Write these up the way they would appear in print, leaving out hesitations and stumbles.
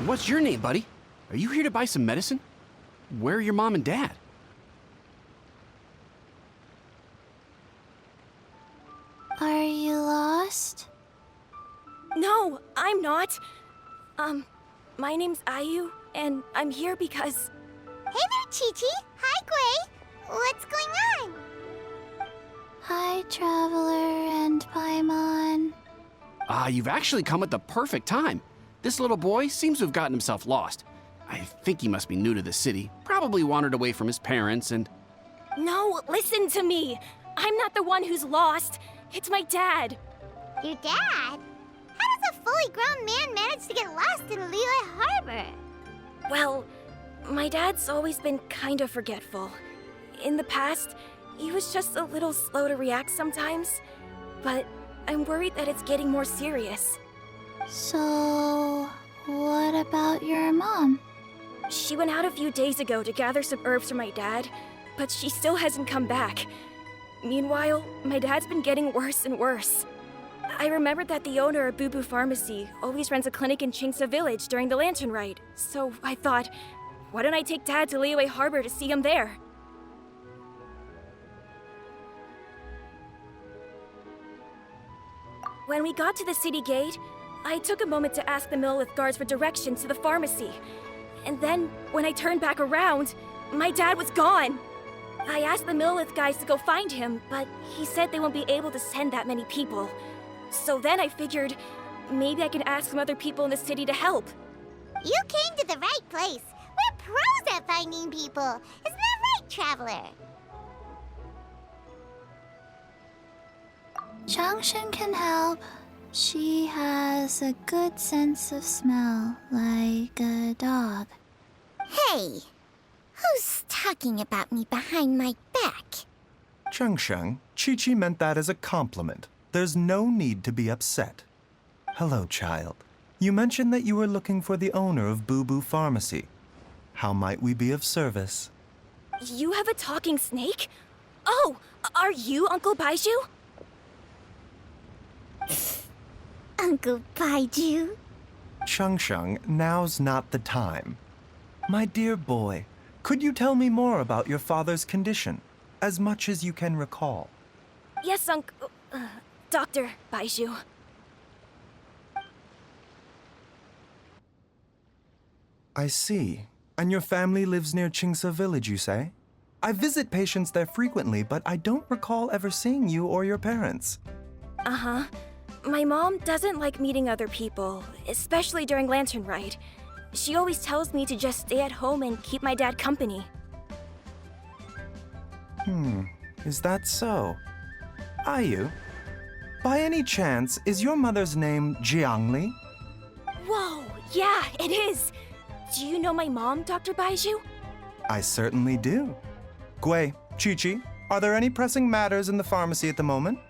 what's your name, buddy? Are you here to buy some medicine? Where are your mom and dad? Are you lost? No, I'm not. My name's Ayu, and I'm here because... Hey there, Chi-Chi. Hi, Gui. What's going on? Hi, Traveler and Paimon. You've actually come at the perfect time. This little boy seems to have gotten himself lost. I think he must be new to the city, probably wandered away from his parents and... No, listen to me. I'm not the one who's lost. It's my dad. Your dad? How does a fully grown man manage to get lost in Liyue Harbor? Well, my dad's always been kind of forgetful. In the past, he was just a little slow to react sometimes. But I'm worried that it's getting more serious. So, what about your mom? She went out a few days ago to gather some herbs for my dad, but she still hasn't come back. Meanwhile, my dad's been getting worse and worse. I remembered that the owner of Boo Pharmacy always runs a clinic in Chingsa Village during the Lantern Rite, so I thought, why don't I take Dad to Liyue Harbor to see him there? When we got to the city gate, I took a moment to ask the Millelith guards for directions to the pharmacy. And then, when I turned back around, my dad was gone. I asked the Millelith guys to go find him, but he said they won't be able to send that many people. So then I figured, maybe I can ask some other people in the city to help. You came to the right place. We're pros at finding people. Isn't that right, Traveler? Changshan can help. She has a good sense of smell, like a dog. Hey, who's talking about me behind my back? Changshan, Chi-Chi meant that as a compliment. There's no need to be upset. Hello, child. You mentioned that you were looking for the owner of Boo Pharmacy. How might we be of service? You have a talking snake? Oh, are you Uncle Baizhu? Uncle Baizhu? Changshan, now's not the time. My dear boy, could you tell me more about your father's condition? As much as you can recall. Yes, Dr. Baizhu. I see. And your family lives near Chingsa Village, you say? I visit patients there frequently, but I don't recall ever seeing you or your parents. Uh-huh. My mom doesn't like meeting other people, especially during Lantern Rite. She always tells me to just stay at home and keep my dad company. Is that so? Ayu, by any chance, is your mother's name Jiangli? Whoa, yeah, it is! Do you know my mom, Dr. Baizhu? I certainly do. Gui, Chi-Chi, are there any pressing matters in the pharmacy at the moment?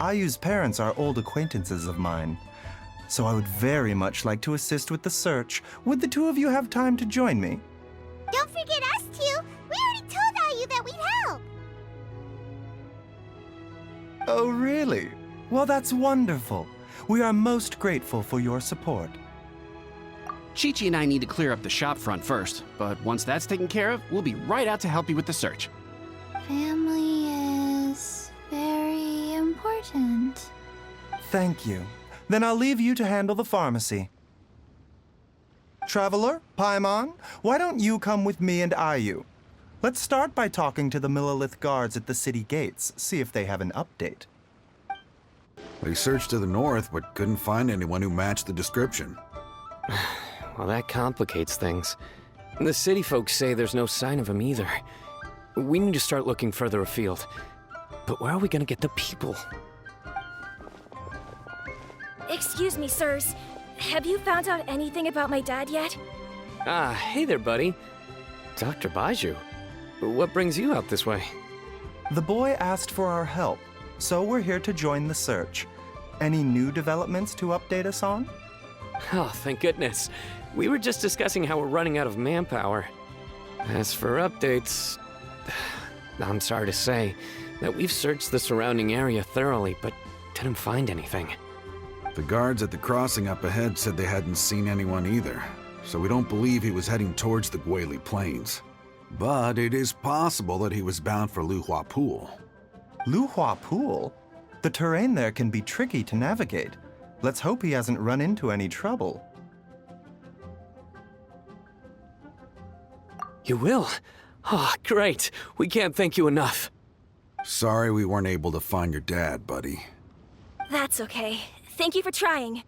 Ayu's parents are old acquaintances of mine, so I would very much like to assist with the search. Would the two of you have time to join me? Don't forget us two. We already told Ayu that we'd help. Oh, really? Well, that's wonderful. We are most grateful for your support. Chi-Chi and I need to clear up the shop front first, but once that's taken care of, we'll be right out to help you with the search. Family is very important. Thank you. Then I'll leave you to handle the pharmacy. Traveler, Paimon, why don't you come with me and Ayu? Let's start by talking to the Millelith guards at the city gates, see if they have an update. They searched to the north, but couldn't find anyone who matched the description. Well, that complicates things. The city folks say there's no sign of him either. We need to start looking further afield. But where are we gonna get the people? Excuse me, sirs. Have you found out anything about my dad yet? Ah, hey there, buddy. Dr. Baizhu. What brings you out this way? The boy asked for our help, so we're here to join the search. Any new developments to update us on? Oh, thank goodness. We were just discussing how we're running out of manpower. As for updates, I'm sorry to say that we've searched the surrounding area thoroughly, but didn't find anything. The guards at the crossing up ahead said they hadn't seen anyone either. so we don't believe he was heading towards the Guili Plains. But it is possible that he was bound for Luhua Pool. Luhua Pool? The terrain there can be tricky to navigate. Let's hope he hasn't run into any trouble. You will? Oh, great. We can't thank you enough. Sorry we weren't able to find your dad, buddy. That's okay. Thank you for trying.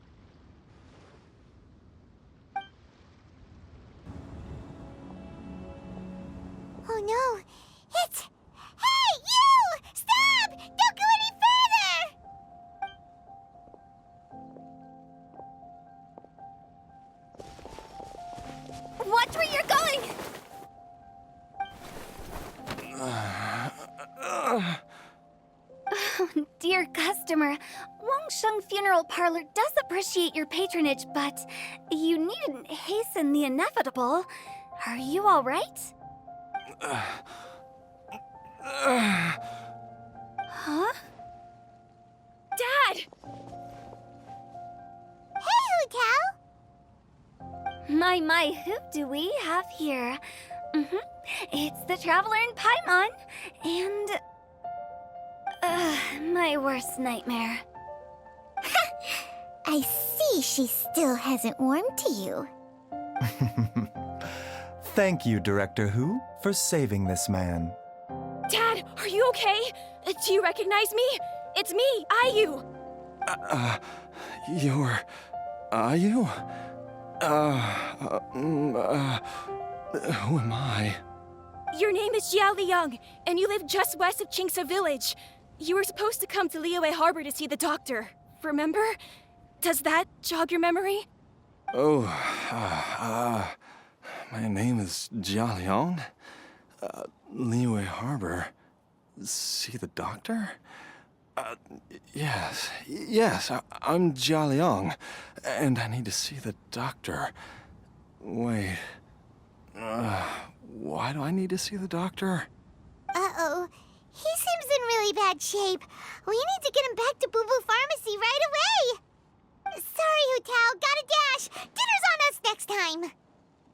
Oh no, it's... Hey, you! Stop! Don't go any further! Watch where you're going! Dear customer, Wangsheng Funeral Parlor does appreciate your patronage, but you needn't hasten the inevitable. Are you all right? Huh? Dad! Hey, Hu Tao! My, who do we have here? It's the Traveler in Paimon, and... my worst nightmare. I see she still hasn't warmed to you. Thank you, Director Hu, for saving this man. Dad, are you okay? Do you recognize me? It's me, Ayu! You're... Ayu? Who am I? Your name is Jiao Liang, and you live just west of Qingsa Village. You were supposed to come to Liyue Harbor to see the doctor. Remember? Does that jog your memory? Oh, my name is Jia Liang. Liyue Harbor. See the doctor? Yes, I'm Jia Liang, and I need to see the doctor. Wait, why do I need to see the doctor? Uh-oh. He seems in really bad shape. We need to get him back to Boo Boo Pharmacy right away. Sorry, Hu Tao. Gotta dash. Dinner's on us next time.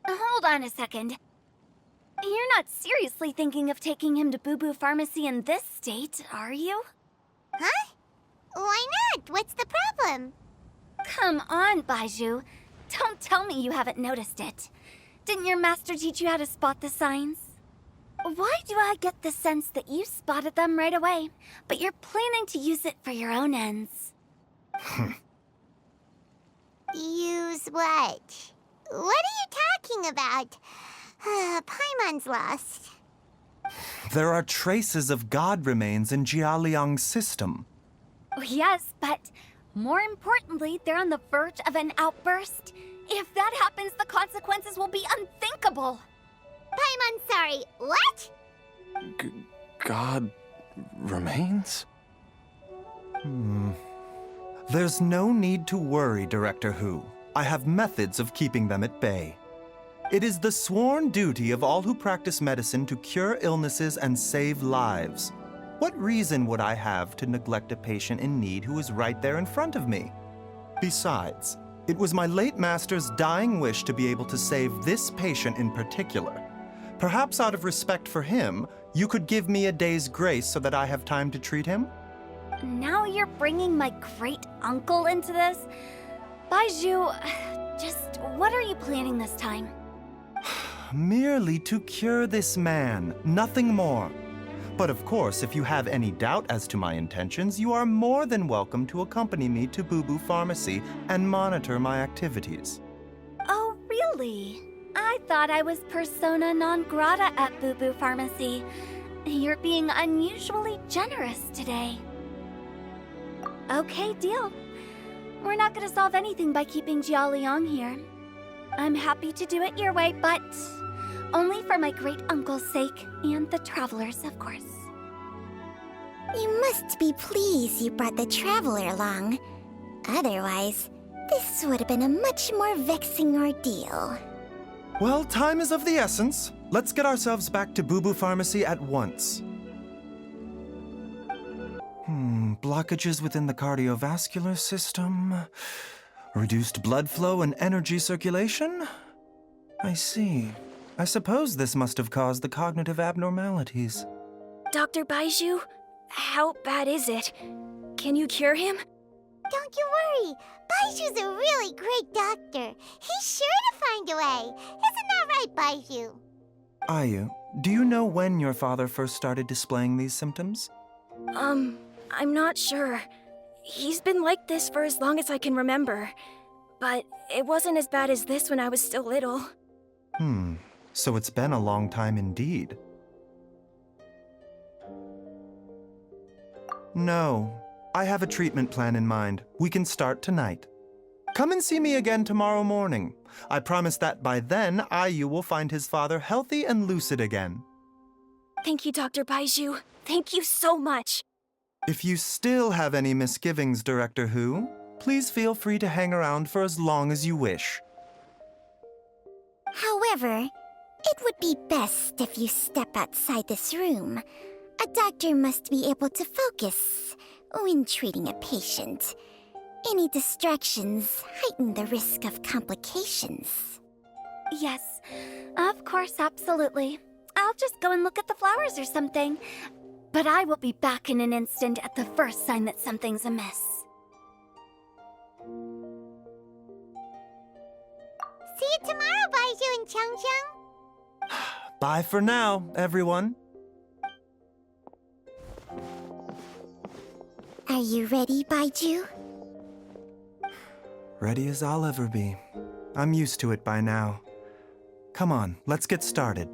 Hold on a second. You're not seriously thinking of taking him to Boo Boo Pharmacy in this state, are you? Huh? Why not? What's the problem? Come on, Baizhu. Don't tell me you haven't noticed it. Didn't your master teach you how to spot the signs? Why do I get the sense that you spotted them right away, but you're planning to use it for your own ends? Use what? What are you talking about? Paimon's lost. There are traces of god remains in Jia Liang's system. Yes, but more importantly, they're on the verge of an outburst. If that happens, the consequences will be unthinkable. Paimon, sorry. What? God remains? There's no need to worry, Director Hu. I have methods of keeping them at bay. It is the sworn duty of all who practice medicine to cure illnesses and save lives. What reason would I have to neglect a patient in need who is right there in front of me? Besides, it was my late master's dying wish to be able to save this patient in particular. Perhaps out of respect for him, you could give me a day's grace so that I have time to treat him? Now you're bringing my great-uncle into this? Baizhu, just what are you planning this time? Merely to cure this man, nothing more. But of course, if you have any doubt as to my intentions, you are more than welcome to accompany me to Boo Boo Pharmacy and monitor my activities. Oh, really? I thought I was persona non grata at Boo Boo Pharmacy. You're being unusually generous today. Okay, deal. We're not gonna solve anything by keeping Jia Liang here. I'm happy to do it your way, but only for my great-uncle's sake and the travelers, of course. You must be pleased you brought the Traveler along. Otherwise, this would have been a much more vexing ordeal. Well, time is of the essence. Let's get ourselves back to Boo Boo Pharmacy at once. Blockages within the cardiovascular system, reduced blood flow and energy circulation. I see. I suppose this must have caused the cognitive abnormalities. Dr. Baizhu, how bad is it? Can you cure him? Don't you worry. Baiju's a really great doctor. He's sure to find a way. Isn't that right, Baizhu? Ayu, do you know when your father first started displaying these symptoms? I'm not sure. He's been like this for as long as I can remember. But it wasn't as bad as this when I was still little. So it's been a long time indeed. No, I have a treatment plan in mind. We can start tonight. Come and see me again tomorrow morning. I promise that by then, Ayu will find his father healthy and lucid again. Thank you, Dr. Baizhu. Thank you so much. If you still have any misgivings, Director Hu, please feel free to hang around for as long as you wish. However, it would be best if you step outside this room. A doctor must be able to focus when treating a patient. Any distractions heighten the risk of complications. Yes, of course, absolutely. I'll just go and look at the flowers or something. But I will be back in an instant at the first sign that something's amiss. See you tomorrow, Baizhu and Changcheng. Bye for now, everyone. Are you ready, Baizhu? Ready as I'll ever be. I'm used to it by now. Come on, let's get started.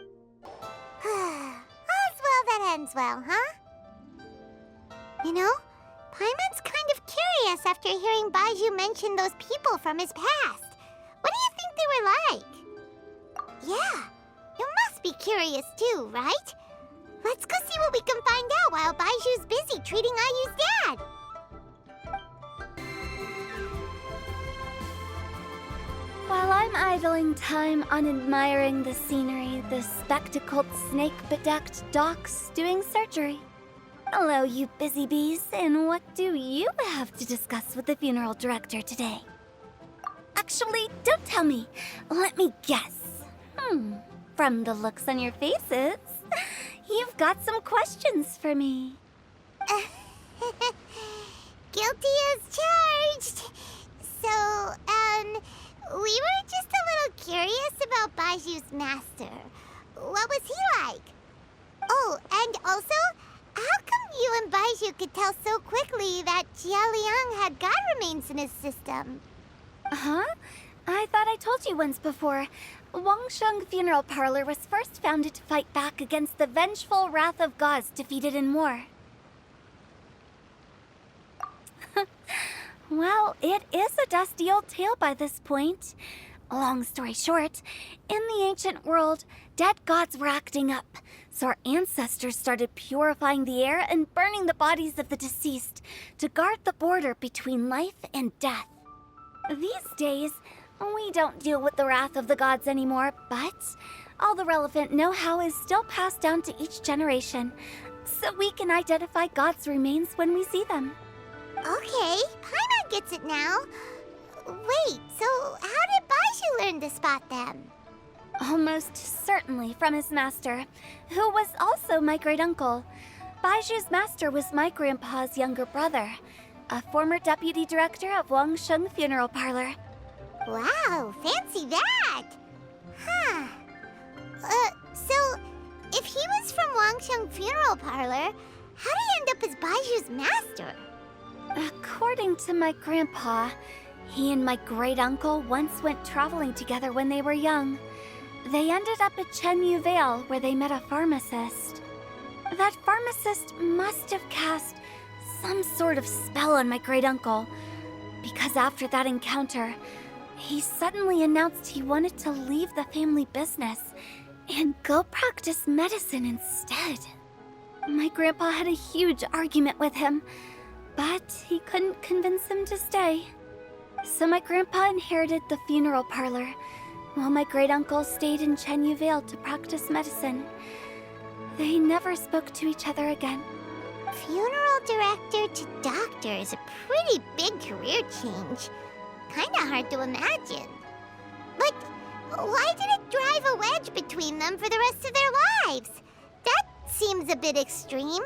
All's well that ends well, huh? You know, Paimon's kind of curious after hearing Baizhu mention those people from his past. What do you think they were like? Yeah, you must be curious too, right? Let's go see what we can find out while Baizhu's busy treating Ayu's dad. While I'm idling time on admiring the scenery, the spectacled snake-bedecked docs doing surgery. Hello, you busy bees, and what do you have to discuss with the funeral director today? Actually, don't tell me. Let me guess. From the looks on your faces, you've got some questions for me. Guilty as charged. So, we were just a little curious about Baiju's master. What was he like? Oh, and also, how come you and Baizhu could tell so quickly that Jia Liang had god remains in his system? Huh? I thought I told you once before. Wangsheng Funeral Parlor was first founded to fight back against the vengeful wrath of gods defeated in war. Well, it is a dusty old tale by this point. Long story short, in the ancient world, dead gods were acting up, so our ancestors started purifying the air and burning the bodies of the deceased to guard the border between life and death. These days, we don't deal with the wrath of the gods anymore, but all the relevant know-how is still passed down to each generation, so we can identify gods' remains when we see them. Okay, Paimon gets it now. Wait, so how did Baizhu learn to spot them? Almost certainly from his master, who was also my great-uncle. Baiju's master was my grandpa's younger brother, a former deputy director of Wangsheng Funeral Parlor. Wow, fancy that! Huh. So, if he was from Wangsheng Funeral Parlor, how did he end up as Baiju's master? According to my grandpa, he and my great-uncle once went traveling together when they were young. They ended up at Chenyu Vale, where they met a pharmacist. That pharmacist must have cast some sort of spell on my great-uncle, because after that encounter, he suddenly announced he wanted to leave the family business and go practice medicine instead. My grandpa had a huge argument with him, but he couldn't convince him to stay. So my grandpa inherited the funeral parlor, while my great-uncle stayed in Chenyu Vale to practice medicine. They never spoke to each other again. Funeral director to doctor is a pretty big career change. Kinda hard to imagine. But Why did it drive a wedge between them for the rest of their lives? That seems a bit extreme.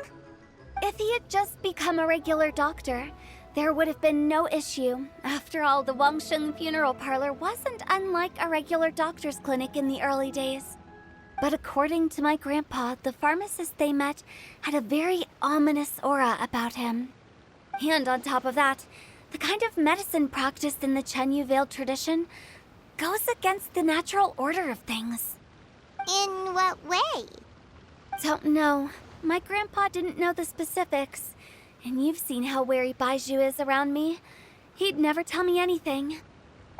If he had just become a regular doctor, there would have been no issue. After all, the Wangsheng Funeral Parlor wasn't unlike a regular doctor's clinic in the early days. But according to my grandpa, the pharmacist they met had a very ominous aura about him. And on top of that, the kind of medicine practiced in the Chenyu Vale tradition goes against the natural order of things. In what way? Don't know. My grandpa didn't know the specifics. And you've seen how wary Baizhu is around me. He'd never tell me anything.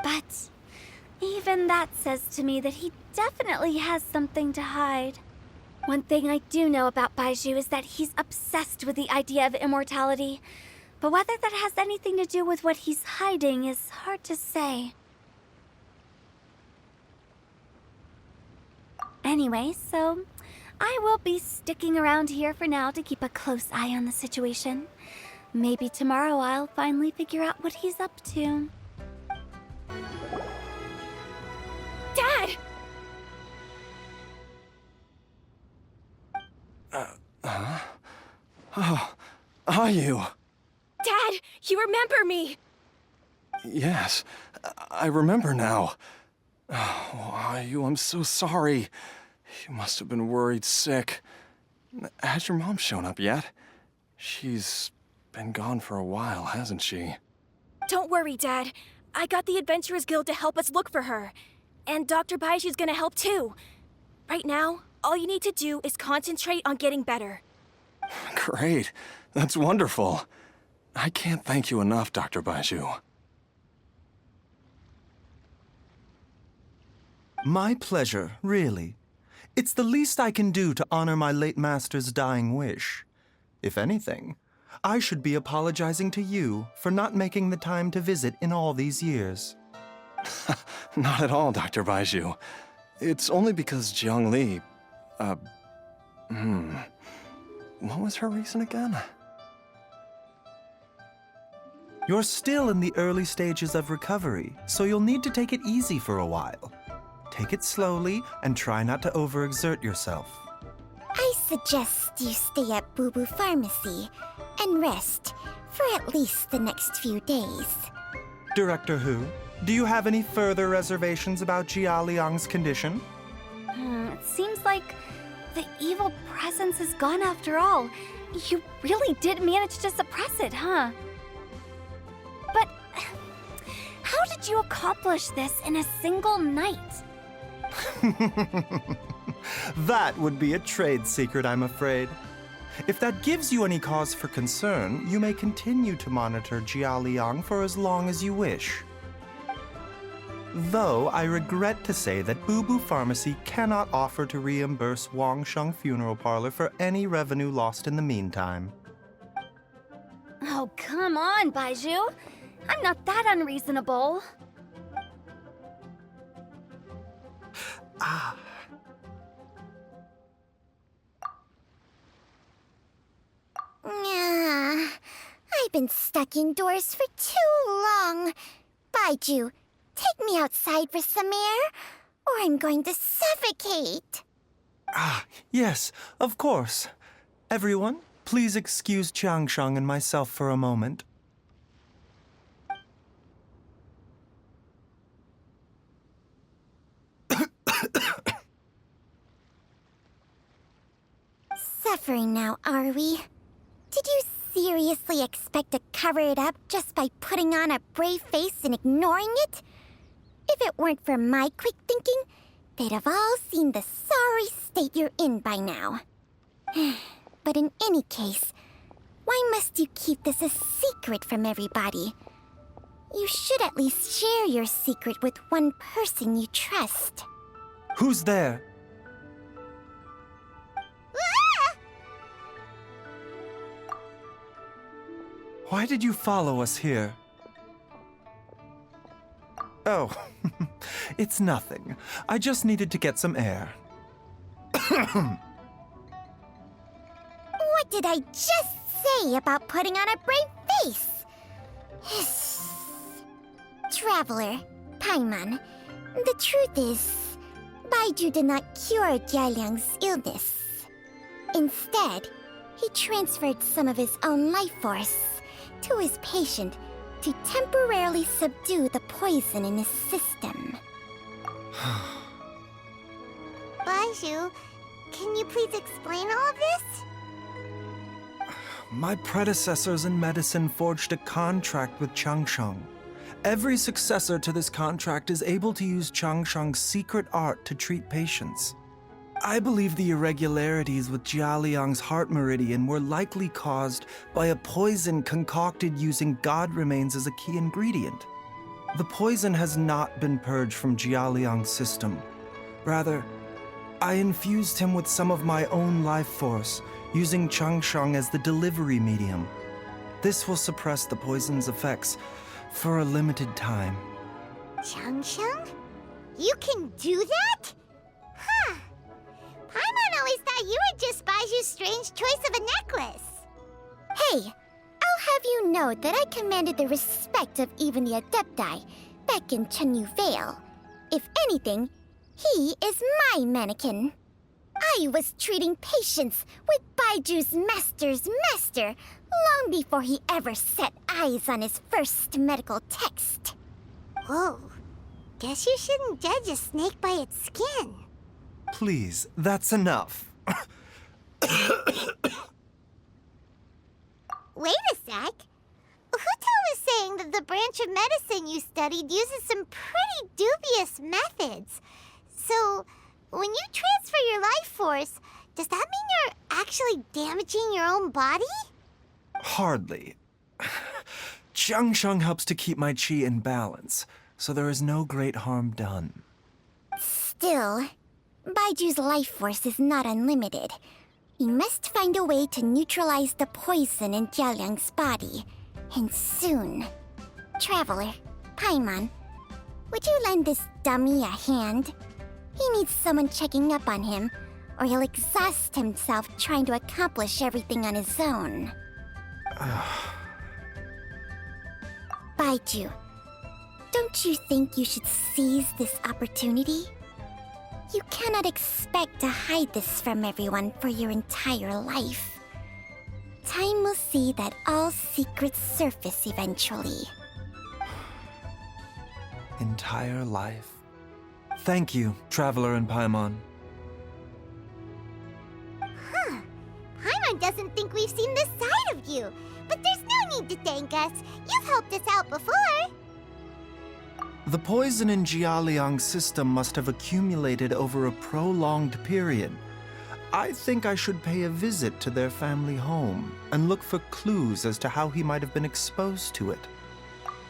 But even that says to me that he definitely has something to hide. One thing I do know about Baizhu is that he's obsessed with the idea of immortality. But whether that has anything to do with what he's hiding is hard to say. Anyway, so I will be sticking around here for now to keep a close eye on the situation. Maybe tomorrow I'll finally figure out what he's up to. Dad! Oh, are you? Dad, you remember me! Yes, I remember now. Oh, are you? I'm so sorry. You must have been worried sick. Has your mom shown up yet? She's been gone for a while, hasn't she? Don't worry, Dad. I got the Adventurers Guild to help us look for her. And Dr. Baizhu's gonna help too. Right now, all you need to do is concentrate on getting better. Great. That's wonderful. I can't thank you enough, Dr. Baizhu. My pleasure, really. It's the least I can do to honor my late master's dying wish. If anything, I should be apologizing to you for not making the time to visit in all these years. Not at all, Dr. Baizhu. It's only because Jiang Li... What was her reason again? You're still in the early stages of recovery, so you'll need to take it easy for a while. Take it slowly and try not to overexert yourself. I suggest you stay at Boo Boo Pharmacy and rest for at least the next few days. Director Hu, do you have any further reservations about Jia Liang's condition? It seems like the evil presence is gone after all. You really did manage to suppress it, huh? But how did you accomplish this in a single night? That would be a trade secret, I'm afraid. If that gives you any cause for concern, you may continue to monitor Jia Liang for as long as you wish. Though I regret to say that Boo Boo Pharmacy cannot offer to reimburse Wangsheng Funeral Parlor for any revenue lost in the meantime. Oh, come on, Baizhu. I'm not that unreasonable. I've been stuck indoors for too long. Baizhu, take me outside for some air, or I'm going to suffocate. Yes, of course. Everyone, please excuse Qiangsheng and myself for a moment. Suffering now, are we? Did you seriously expect to cover it up just by putting on a brave face and ignoring it? If it weren't for my quick thinking, they'd have all seen the sorry state you're in by now. But in any case, why must you keep this a secret from everybody? You should at least share your secret with one person you trust. Who's there? Why did you follow us here? Oh, it's nothing. I just needed to get some air. What did I just say about putting on a brave face? Traveler, Paimon, The truth is, Baizhu did not cure Jialiang's illness. Instead, he transferred some of his own life force to his patient to temporarily subdue the poison in his system. Baizhu, can you please explain all of this? My predecessors in medicine forged a contract with Changsheng. Every successor to this contract is able to use Changsheng's secret art to treat patients. I believe the irregularities with Jialiang's heart meridian were likely caused by a poison concocted using god remains as a key ingredient. The poison has not been purged from Jialiang's system. Rather, I infused him with some of my own life force, using Changsheng as the delivery medium. This will suppress the poison's effects for a limited time. Changsheng? You can do that? Huh. Paimon always thought you were just Baiju's strange choice of a necklace. Hey, I'll have you know that I commanded the respect of even the Adepti back in Chenyu Vale. If anything, he is my mannequin. I was treating patients with Baiju's master's master long before he ever set eyes on his first medical text. Whoa. Guess you shouldn't judge a snake by its skin. Please, that's enough. Wait a sec. Huto was saying that the branch of medicine you studied uses some pretty dubious methods. So, when you transfer your life force, does that mean you're actually damaging your own body? Hardly. Changsheng helps to keep my chi in balance, so there is no great harm done. Still, Baiju's life force is not unlimited. We must find a way to neutralize the poison in Jialiang's body, and soon. Traveler, Paimon, would you lend this dummy a hand? He needs someone checking up on him, or he'll exhaust himself trying to accomplish everything on his own. Baizhu, don't you think you should seize this opportunity? You cannot expect to hide this from everyone for your entire life. Time will see that all secrets surface eventually. Entire life. Thank you, Traveler and Paimon. Huh. Paimon doesn't think we've seen this side of you. But there's no need to thank us. You've helped us out before. The poison in Jialiang's system must have accumulated over a prolonged period. I think I should pay a visit to their family home and look for clues as to how he might have been exposed to it.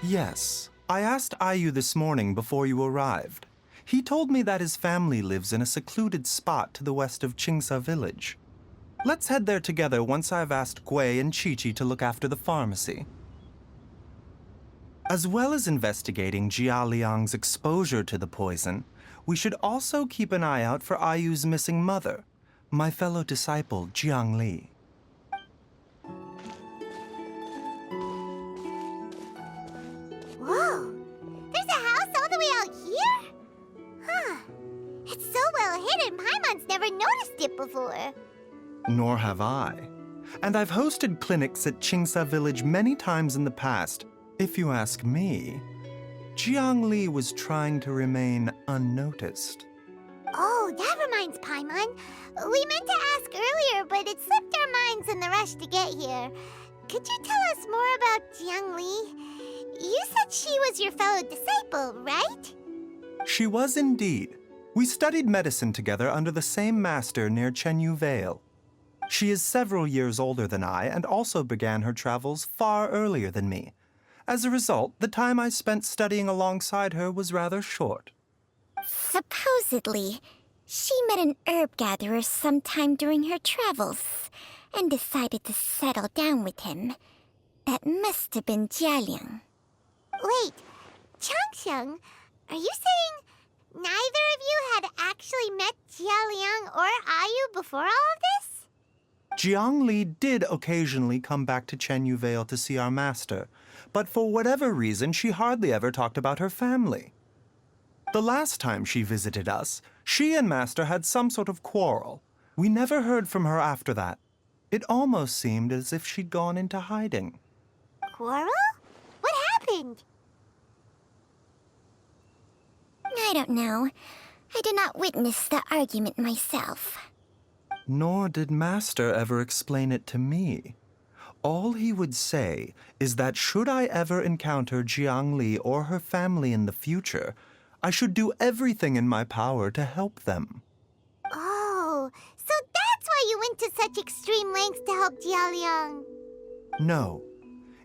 Yes, I asked Ayu this morning before you arrived. He told me that his family lives in a secluded spot to the west of Qingsa village. Let's head there together once I've asked Gui and Chi-Chi to look after the pharmacy. As well as investigating Jialiang's exposure to the poison, we should also keep an eye out for Ayu's missing mother, my fellow disciple Jiang Li. Whoa! There's a house all the way out here? Huh. It's so well hidden, Paimon's never noticed it before. Nor have I. And I've hosted clinics at Qingsa village many times in the past. If you ask me, Jiang Li was trying to remain unnoticed. Oh, that reminds Paimon. We meant to ask earlier, but it slipped our minds in the rush to get here. Could you tell us more about Jiang Li? You said she was your fellow disciple, right? She was indeed. We studied medicine together under the same master near Chenyu Vale. She is several years older than I and also began her travels far earlier than me. As a result, the time I spent studying alongside her was rather short. Supposedly, she met an herb gatherer sometime during her travels and decided to settle down with him. That must have been Jialiang. Wait, Changsheng, are you saying neither of you had actually met Jialiang or Ayu before all of this? Jiang Li did occasionally come back to Chenyu Vale to see our master, but for whatever reason, she hardly ever talked about her family. The last time she visited us, she and Master had some sort of quarrel. We never heard from her after that. It almost seemed as if she'd gone into hiding. Quarrel? What happened? I don't know. I did not witness the argument myself. Nor did Master ever explain it to me. All he would say is that should I ever encounter Jiangli or her family in the future, I should do everything in my power to help them. Oh, so that's why you went to such extreme lengths to help Jialiang. No.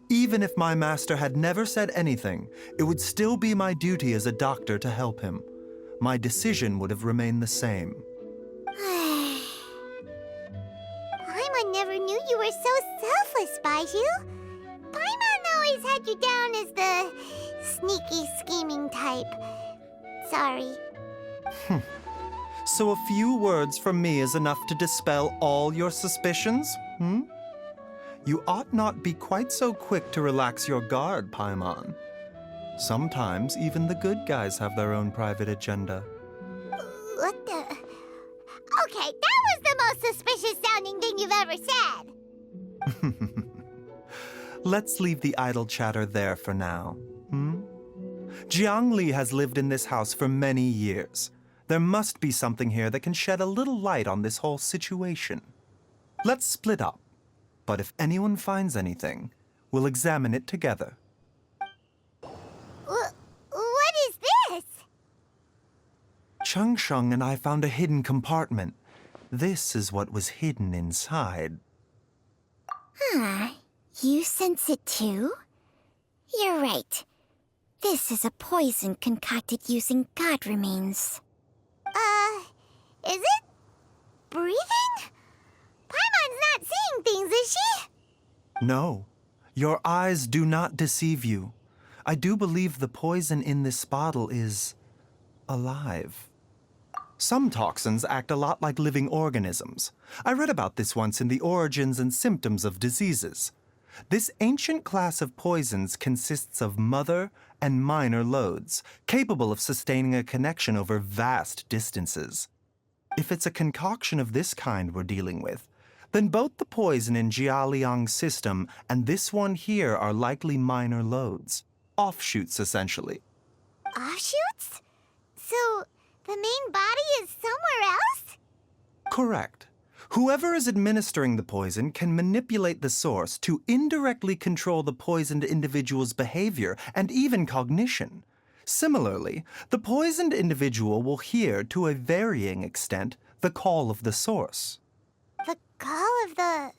Even if my master had never said anything, it would still be my duty as a doctor to help him. My decision would have remained the same. Paimon never knew you were so selfless, Baizhu. Paimon always had you down as the sneaky, scheming type. Sorry. So a few words from me is enough to dispel all your suspicions, You ought not be quite so quick to relax your guard, Paimon. Sometimes even the good guys have their own private agenda. What the... Okay, that was the most suspicious-sounding thing you've ever said. Let's leave the idle chatter there for now, Jiangli has lived in this house for many years. There must be something here that can shed a little light on this whole situation. Let's split up. But if anyone finds anything, we'll examine it together. What is this? Cheng Sheng and I found a hidden compartment. This is what was hidden inside. You sense it too? You're right. This is a poison concocted using god remains. Is it? Breathing? Paimon's not seeing things, is she? No, your eyes do not deceive you. I do believe the poison in this bottle is alive. Some toxins act a lot like living organisms. I read about this once in the Origins and Symptoms of Diseases. This ancient class of poisons consists of mother and minor loads, capable of sustaining a connection over vast distances. If it's a concoction of this kind we're dealing with, then both the poison in Jialiang's system and this one here are likely minor loads. Offshoots, essentially. Offshoots? So, the main body is somewhere else? Correct. Whoever is administering the poison can manipulate the source to indirectly control the poisoned individual's behavior and even cognition. Similarly, the poisoned individual will hear, to a varying extent, the call of the source. The call of the...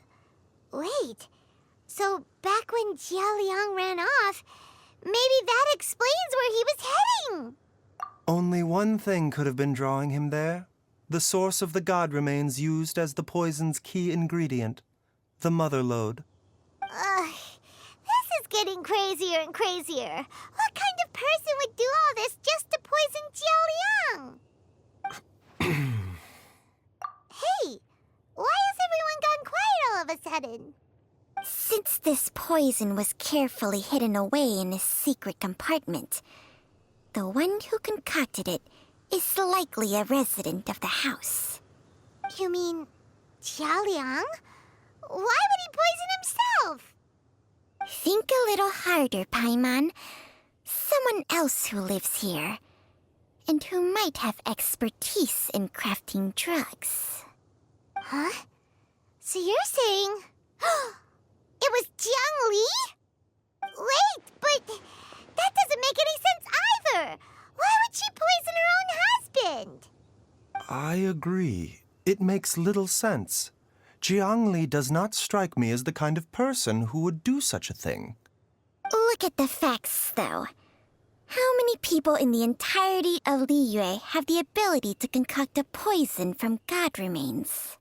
Wait. So, back when Jialiang ran off, maybe that explains where he was heading! Only one thing could have been drawing him there. The source of the god remains used as the poison's key ingredient, the mother lode. This is getting crazier and crazier. What kind of person would do all this just to poison Jialiang? Hey, why has everyone gone quiet all of a sudden? Since this poison was carefully hidden away in a secret compartment, the one who concocted it is likely a resident of the house. You mean Jialiang? Why would he poison himself? Think a little harder, Paimon. Someone else who lives here, and who might have expertise in crafting drugs. Huh? So you're saying... it was Jiangli? Wait, but that doesn't make any sense either! Why would she poison her own husband? I agree. It makes little sense. Jiangli does not strike me as the kind of person who would do such a thing. Look at the facts, though. How many people in the entirety of Liyue have the ability to concoct a poison from god remains?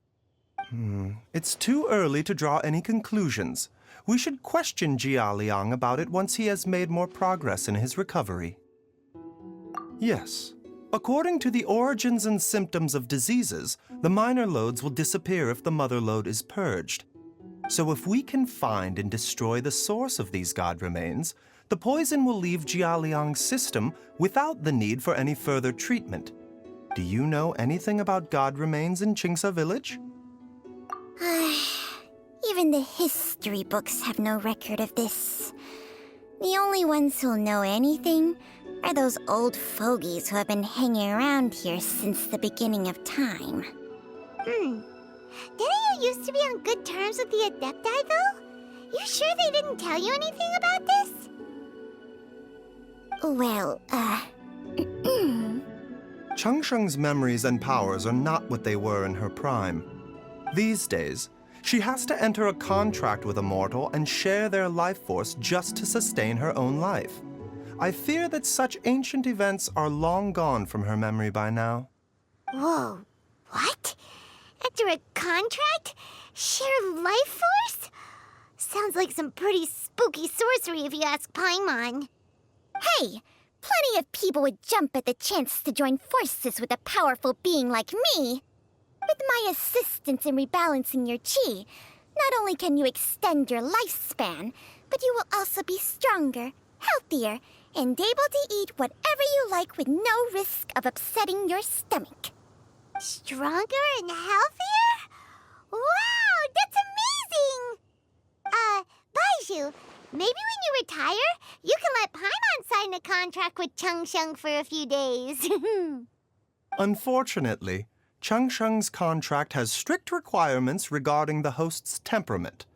It's too early to draw any conclusions. We should question Jialiang about it once he has made more progress in his recovery. Yes. According to the Origins and Symptoms of Diseases, the minor loads will disappear if the mother lode is purged. So if we can find and destroy the source of these god remains, the poison will leave Jialiang's system without the need for any further treatment. Do you know anything about god remains in Qingce village? Even the history books have no record of this. The only ones who'll know anything are those old fogies who have been hanging around here since the beginning of time. Didn't you used to be on good terms with the Adepti, though? You sure they didn't tell you anything about this? Well, Changsheng's memories and powers are not what they were in her prime. These days, she has to enter a contract with a mortal and share their life force just to sustain her own life. I fear that such ancient events are long gone from her memory by now. Whoa, what? Enter a contract? Share life force? Sounds like some pretty spooky sorcery if you ask Paimon. hey, plenty of people would jump at the chance to join forces with a powerful being like me. With my assistance in rebalancing your chi, not only can you extend your lifespan, but you will also be stronger, healthier, and able to eat whatever you like with no risk of upsetting your stomach. Stronger and healthier? Wow, that's amazing! Baizhu, maybe when you retire, you can let Paimon sign a contract with Changsheng for a few days. Unfortunately, Changsheng's contract has strict requirements regarding the host's temperament.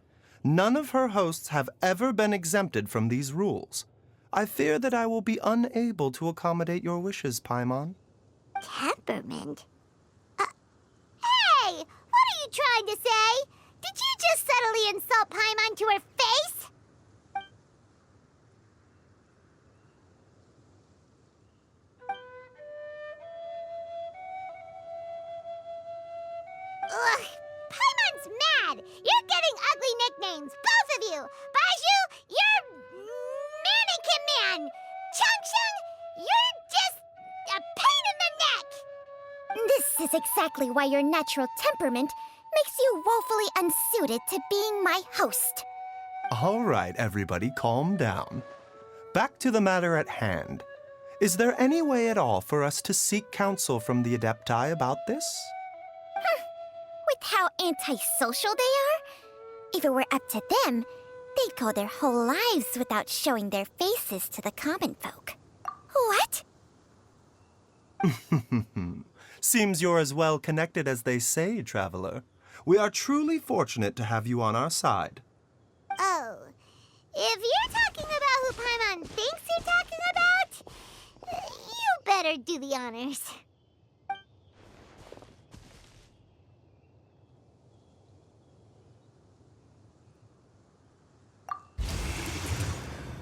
None of her hosts have ever been exempted from these rules. I fear that I will be unable to accommodate your wishes, Paimon. Temperament? Hey! What are you trying to say? Did you just subtly insult Paimon to her face? Ugh! Paimon's mad! You're getting ugly nicknames, both of you! Baizhu, you're Mannequin Man! Changsheng, you're just a pain in the neck! This is exactly why your natural temperament makes you woefully unsuited to being my host. All right, everybody, calm down. Back to the matter at hand. Is there any way at all for us to seek counsel from the Adepti about this? With how antisocial they are, if it were up to them, they'd go their whole lives without showing their faces to the common folk. What? Seems you're as well connected as they say, traveler. We are truly fortunate to have you on our side. Oh, if you're talking about who Paimon thinks you're talking about, you better do the honors.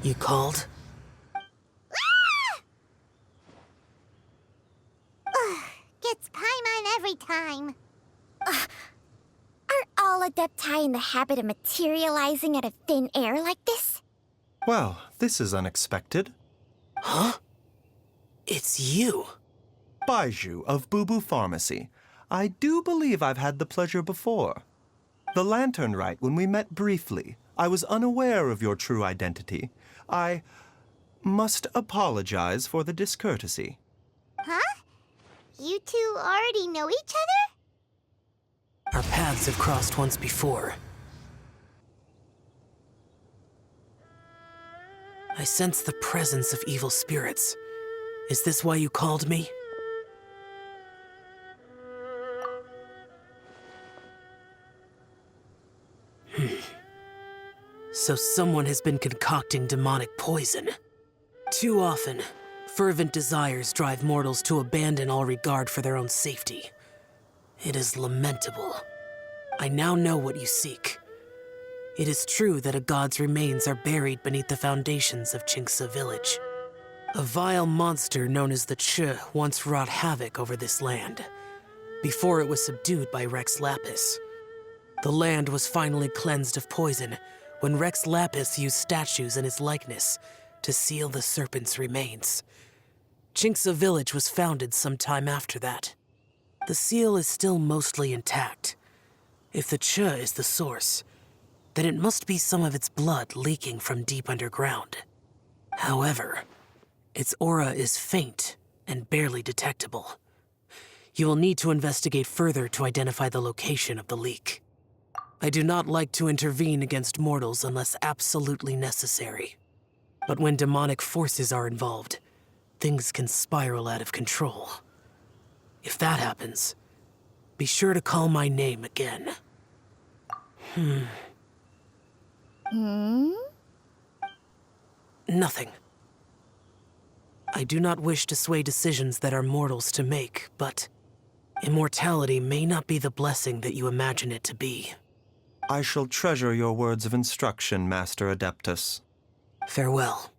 You called? Gets Paimon every time. Are all Adepti in the habit of materializing out of thin air like this? Well, this is unexpected. Huh? It's you. Baizhu of Boo Pharmacy. I do believe I've had the pleasure before. The Lantern Rite, when we met briefly, I was unaware of your true identity. I must apologize for the discourtesy. Huh? You two already know each other? Our paths have crossed once before. I sense the presence of evil spirits. Is this why you called me? So someone has been concocting demonic poison. Too often, fervent desires drive mortals to abandon all regard for their own safety. It is lamentable. I now know what you seek. It is true that a god's remains are buried beneath the foundations of Qingce village. A vile monster known as the Che once wrought havoc over this land, before it was subdued by Rex Lapis. The land was finally cleansed of poison when Rex Lapis used statues in his likeness to seal the serpent's remains. Qingce village was founded some time after that. The seal is still mostly intact. If the Che is the source, then it must be some of its blood leaking from deep underground. However, its aura is faint and barely detectable. You will need to investigate further to identify the location of the leak. I do not like to intervene against mortals unless absolutely necessary. But when demonic forces are involved, things can spiral out of control. If that happens, be sure to call my name again. Nothing. I do not wish to sway decisions that are mortals to make, but immortality may not be the blessing that you imagine it to be. I shall treasure your words of instruction, Master Adeptus. Farewell.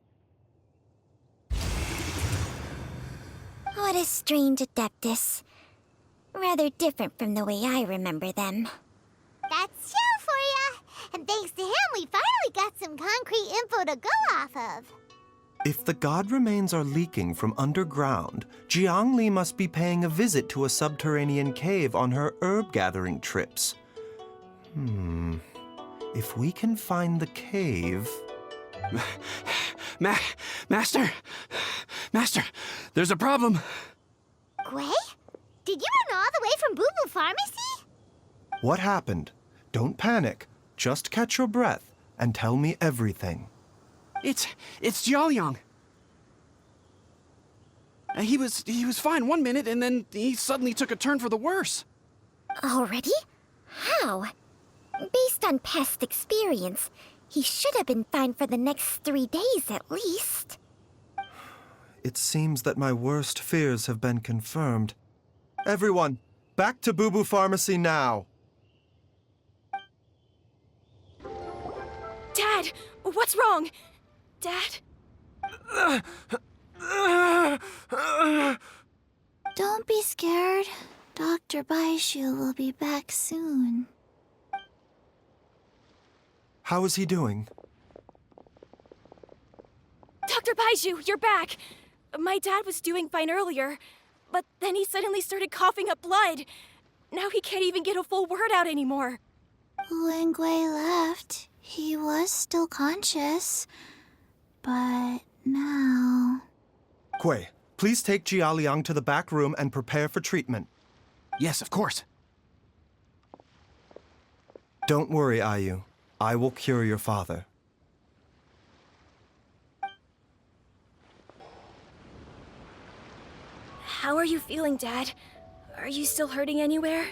What a strange Adeptus. Rather different from the way I remember them. That's Shell for ya! And thanks to him, we finally got some concrete info to go off of. If the god remains are leaking from underground, Jiangli must be paying a visit to a subterranean cave on her herb-gathering trips. If we can find the cave... Master! Master, there's a problem. Gwei? Did you run all the way from Boo Boo Pharmacy? What happened? Don't panic. Just catch your breath and tell me everything. It's Jiaoliang. He was fine one minute, and then he suddenly took a turn for the worse. Already? How? Based on past experience, he should have been fine for the next 3 days at least. It seems that my worst fears have been confirmed. Everyone, back to Boo Boo Pharmacy now! Dad, what's wrong? Dad? Don't be scared. Dr. Baizhu will be back soon. How is he doing? Dr. Baizhu, you're back! My dad was doing fine earlier, but then he suddenly started coughing up blood. Now he can't even get a full word out anymore. When Gwei left, he was still conscious. But now... Gwei, please take Jiaoliang to the back room and prepare for treatment. Yes, of course. Don't worry, Ayu. I will cure your father. How are you feeling, Dad? Are you still hurting anywhere?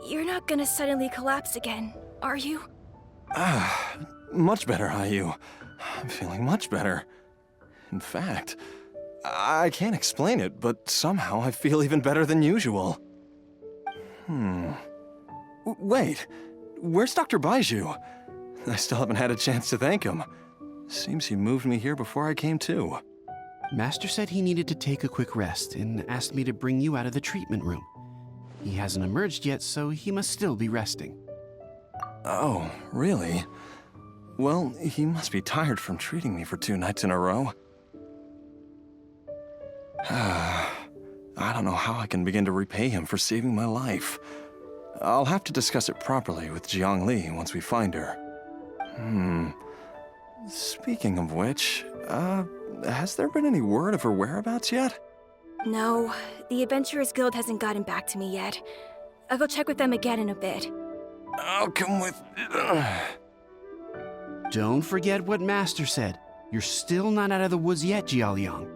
You're not gonna suddenly collapse again, are you? Much better, Ayu. I'm feeling much better. In fact, I can't explain it, but somehow I feel even better than usual. Wait, where's Dr. Baizhu? I still haven't had a chance to thank him. Seems he moved me here before I came to. Master said he needed to take a quick rest and asked me to bring you out of the treatment room. He hasn't emerged yet, so he must still be resting. Oh, really? Well, he must be tired from treating me for 2 nights in a row. I don't know how I can begin to repay him for saving my life. I'll have to discuss it properly with Jiangli once we find her. Speaking of which, has there been any word of her whereabouts yet? No, the Adventurers Guild hasn't gotten back to me yet. I'll go check with them again in a bit. I'll come with... Don't forget what Master said. You're still not out of the woods yet, Jiaoliang.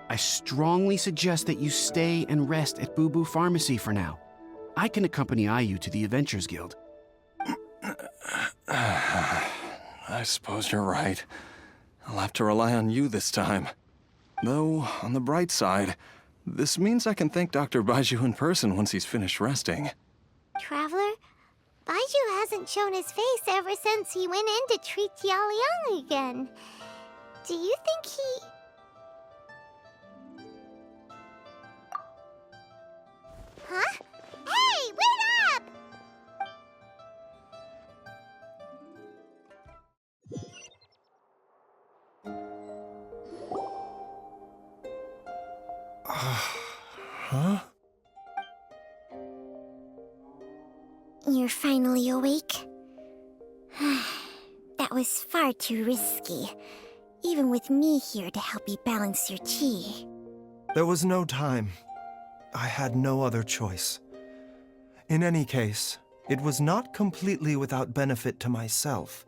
I strongly suggest that you stay and rest at Boo Boo Pharmacy for now. I can accompany Ayu to the Adventurers Guild. I suppose you're right. I'll have to rely on you this time. Though, on the bright side, this means I can thank Dr. Baizhu in person once he's finished resting. Traveler, Baizhu hasn't shown his face ever since he went in to treat Jiaoliang again. Do you think he... Huh? Hey, wait up! Huh? You're finally awake? That was far too risky. even with me here to help you balance your chi. There was no time. I had no other choice. In any case, it was not completely without benefit to myself.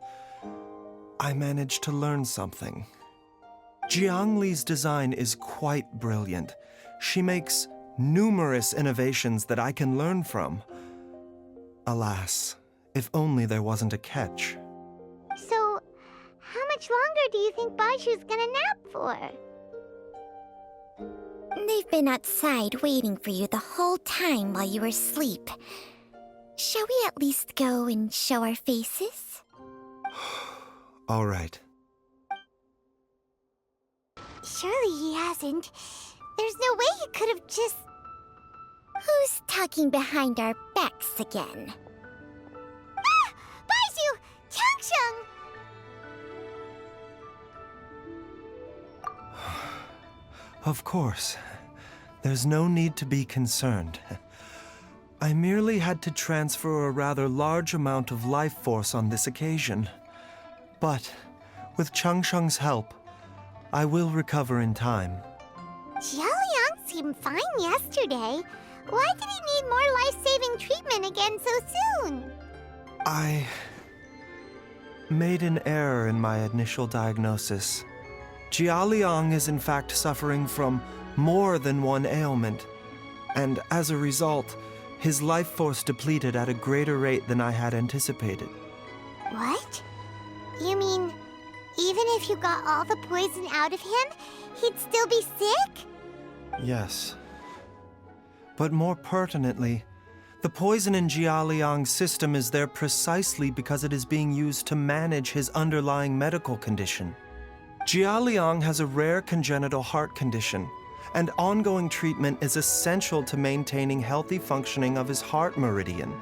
I managed to learn something. Jiangli's design is quite brilliant. She makes numerous innovations that I can learn from. Alas, if only there wasn't a catch. So, how much longer do you think Baizhu's gonna nap for? They've been outside waiting for you the whole time while you were asleep. Shall we at least go and show our faces? All right. Surely he hasn't. There's no way he could have just... Who's talking behind our backs again? Ah! Baizhu! Changsheng! Of course. There's no need to be concerned. I merely had to transfer a rather large amount of life force on this occasion. But, with Changsheng's help, I will recover in time. Jialiang seemed fine yesterday. Why did he need more life-saving treatment again so soon? I made an error in my initial diagnosis. Jialiang is in fact suffering from more than one ailment, and as a result, his life force depleted at a greater rate than I had anticipated. What? You mean, even if you got all the poison out of him, he'd still be sick? Yes. But more pertinently, the poison in Jialiang's system is there precisely because it is being used to manage his underlying medical condition. Jialiang has a rare congenital heart condition, and ongoing treatment is essential to maintaining healthy functioning of his heart meridian.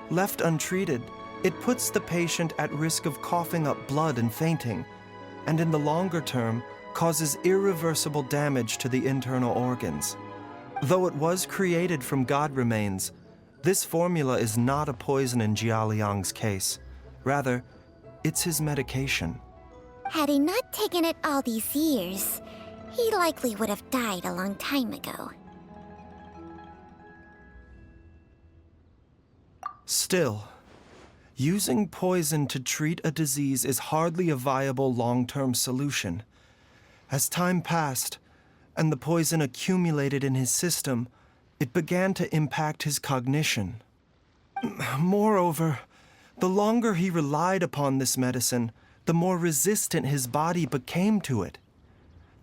Left untreated, it puts the patient at risk of coughing up blood and fainting, and in the longer term, causes irreversible damage to the internal organs. Though it was created from god remains, this formula is not a poison in Jialiang's case. Rather, it's his medication. Had he not taken it all these years, he likely would have died a long time ago. Still, using poison to treat a disease is hardly a viable long-term solution. As time passed, and the poison accumulated in his system, it began to impact his cognition. Moreover, the longer he relied upon this medicine, the more resistant his body became to it.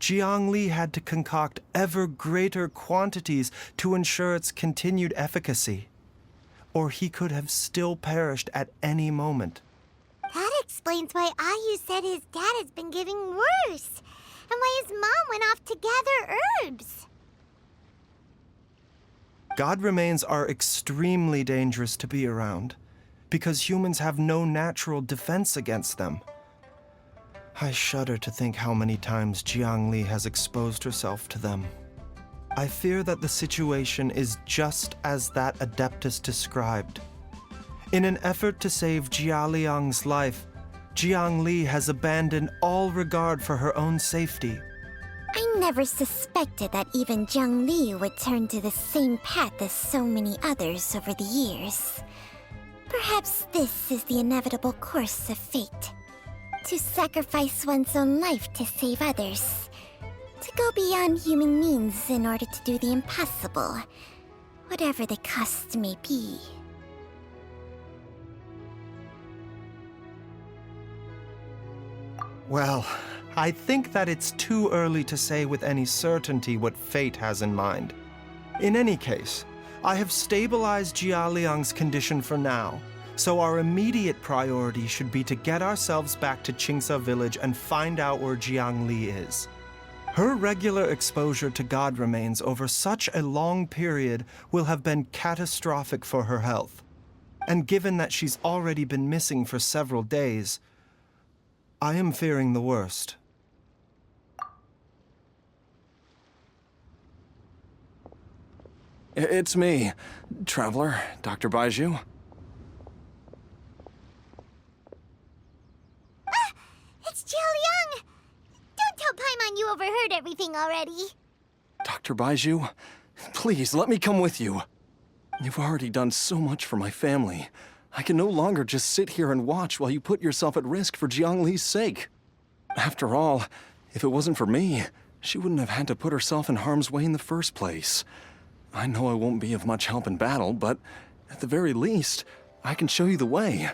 Jiangli had to concoct ever greater quantities to ensure its continued efficacy, or he could have still perished at any moment. That explains why Ayu said his dad has been getting worse, and why his mom went off to gather herbs. God remains are extremely dangerous to be around, because humans have no natural defense against them. I shudder to think how many times Jiangli has exposed herself to them. I fear that the situation is just as that Adeptus described. In an effort to save Jialiang's life, Jiangli has abandoned all regard for her own safety. I never suspected that even Jiangli would turn to the same path as so many others over the years. Perhaps this is the inevitable course of fate. To sacrifice one's own life to save others. To go beyond human means in order to do the impossible, whatever the cost may be. Well, I think that it's too early to say with any certainty what fate has in mind. In any case, I have stabilized Jialiang's condition for now, so our immediate priority should be to get ourselves back to Qingsa village and find out where Jiangli is. Her regular exposure to god remains over such a long period will have been catastrophic for her health. And given that she's already been missing for several days, I am fearing the worst. It's me, Traveler, Dr. Baizhu. Ah! It's Jialiang! Dr. Baizhu. Please, let me come with you. You've already done so much for my family. I can no longer just sit here and watch while you put yourself at risk for Jiangli's sake. After all, if it wasn't for me, she wouldn't have had to put herself in harm's way in the first place. I know I won't be of much help in battle, but at the very least, I can show you the way.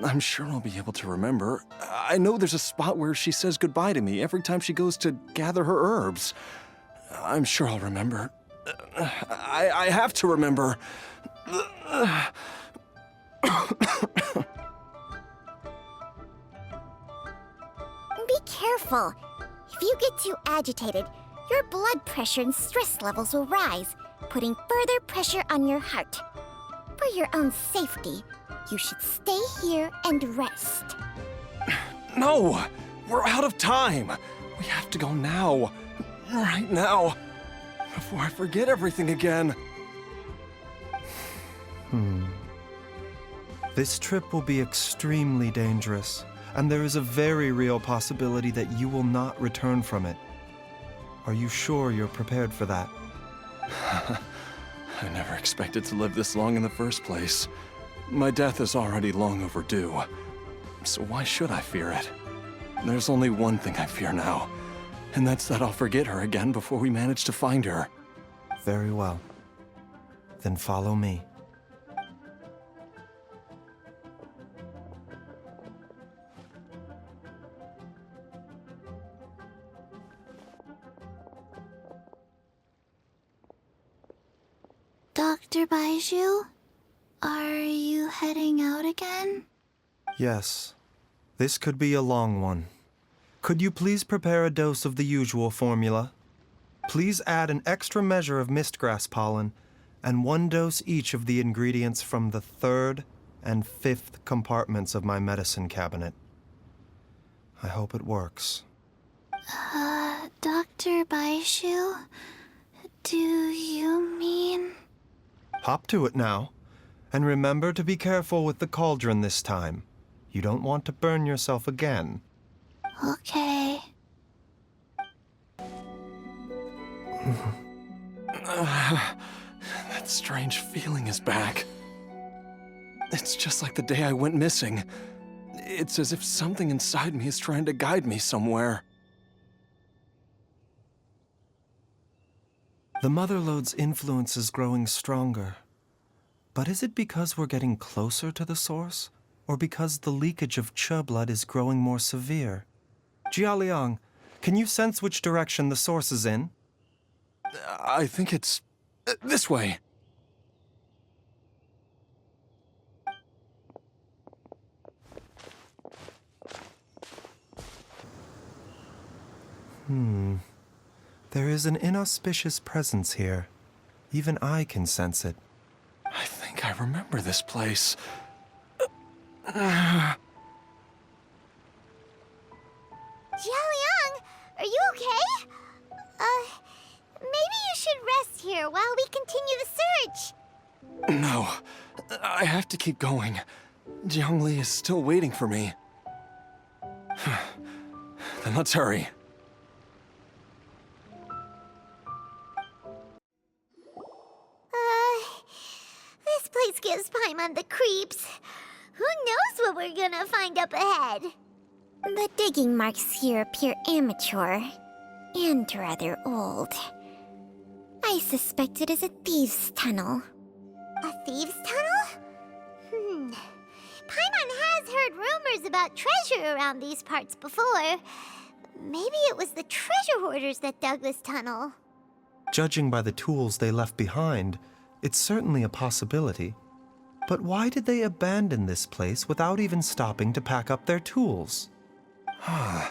I'm sure I'll be able to remember. I know there's a spot where she says goodbye to me every time she goes to gather her herbs. I'm sure I'll remember. I have to remember. Be careful. If you get too agitated, your blood pressure and stress levels will rise, putting further pressure on your heart. For your own safety, you should stay here and rest. No! We're out of time! We have to go now. Right now. Before I forget everything again. This trip will be extremely dangerous, and there is a very real possibility that you will not return from it. Are you sure you're prepared for that? I never expected to live this long in the first place. My death is already long overdue. So why should I fear it? There's only one thing I fear now, and that's that I'll forget her again before we manage to find her. Very well. Then follow me. Dr. Baizhu, are you heading out again? Yes. This could be a long one. Could you please prepare a dose of the usual formula? Please add an extra measure of mistgrass pollen and 1 dose each of the ingredients from the 3rd and 5th compartments of my medicine cabinet. I hope it works. Dr. Baizhu, do you mean... Hop to it now. And remember to be careful with the cauldron this time. You don't want to burn yourself again. Okay. That strange feeling is back. It's just like the day I went missing. It's as if something inside me is trying to guide me somewhere. The Motherlode's influence is growing stronger. But is it because we're getting closer to the source? Or because the leakage of Che blood is growing more severe? Jialiang, can you sense which direction the source is in? I think it's... this way. There is an inauspicious presence here. Even I can sense it. I think I remember this place. Jialiang, are you okay? Maybe you should rest here while we continue the search. No, I have to keep going. Jiangli is still waiting for me. Then let's hurry. This place gives Paimon the creeps. Who knows what we're gonna find up ahead? The digging marks here appear amateur and rather old. I suspect it is a thieves' tunnel. A thieves' tunnel? Paimon has heard rumors about treasure around these parts before. Maybe it was the treasure hoarders that dug this tunnel. Judging by the tools they left behind, it's certainly a possibility. But why did they abandon this place without even stopping to pack up their tools? I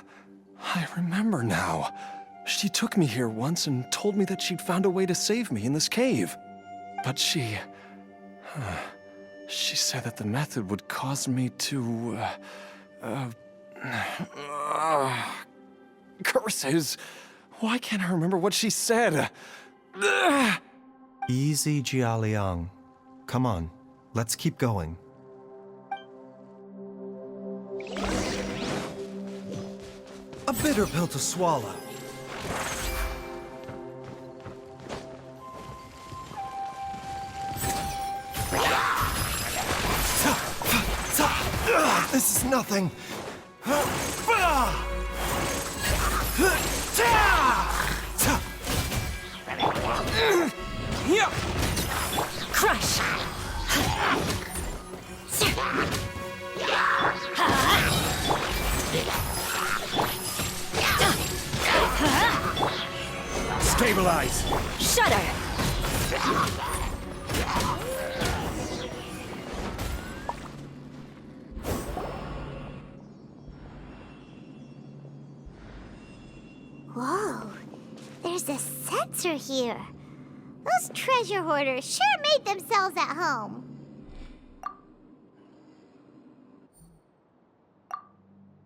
remember now. She took me here once and told me that she'd found a way to save me in this cave. But she said that the method would cause me to... curses! Why can't I remember what she said? Easy, Jialiang. Come on, let's keep going. A bitter pill to swallow. This is nothing. Crush! Stabilize! Shudder! Whoa, there's a sensor here. Those treasure hoarders sure made themselves at home.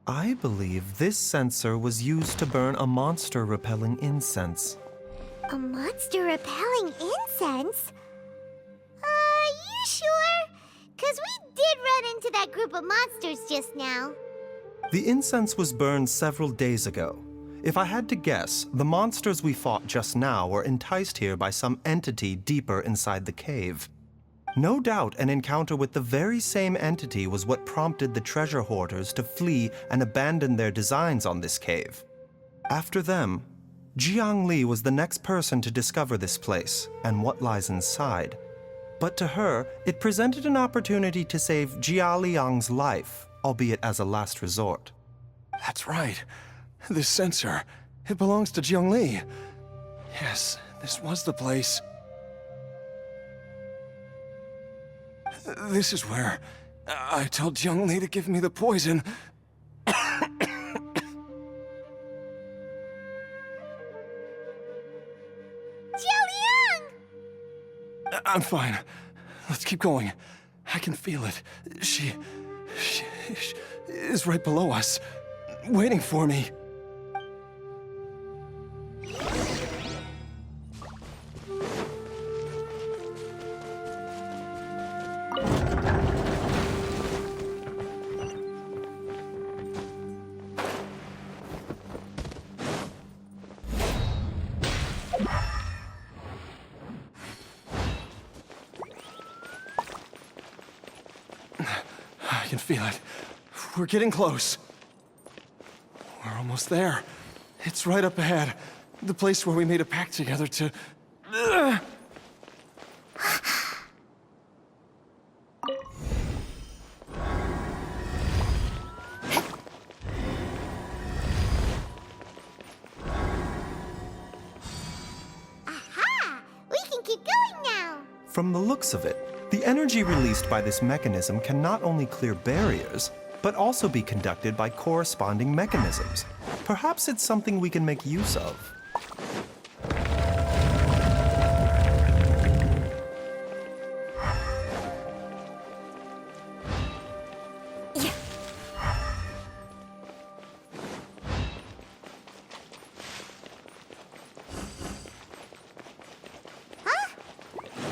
I believe this sensor was used to burn a monster-repelling incense. A monster repelling incense? You sure? 'Cause we did run into that group of monsters just now. The incense was burned several days ago. If I had to guess, the monsters we fought just now were enticed here by some entity deeper inside the cave. No doubt an encounter with the very same entity was what prompted the treasure hoarders to flee and abandon their designs on this cave. After them, Jiang Li was the next person to discover this place and what lies inside. But to her, it presented an opportunity to save Jia Liang's life, albeit as a last resort. That's right. This sensor, it belongs to Jiang Li. Yes, this was the place. This is where I told Jiang Li to give me the poison. Jialiang! I'm fine. Let's keep going. I can feel it. She is right below us, waiting for me. I can feel it. We're getting close. We're almost there. It's right up ahead. The place where we made a pact together to... Aha! We can keep going now. From the looks of it, the energy released by this mechanism can not only clear barriers, but also be conducted by corresponding mechanisms. Perhaps it's something we can make use of.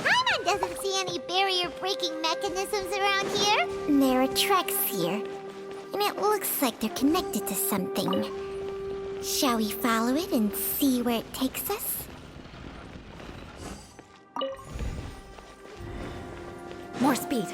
Paimon doesn't see any barrier-breaking mechanisms around here. There are tracks here, and it looks like they're connected to something. Shall we follow it and see where it takes us? More speed.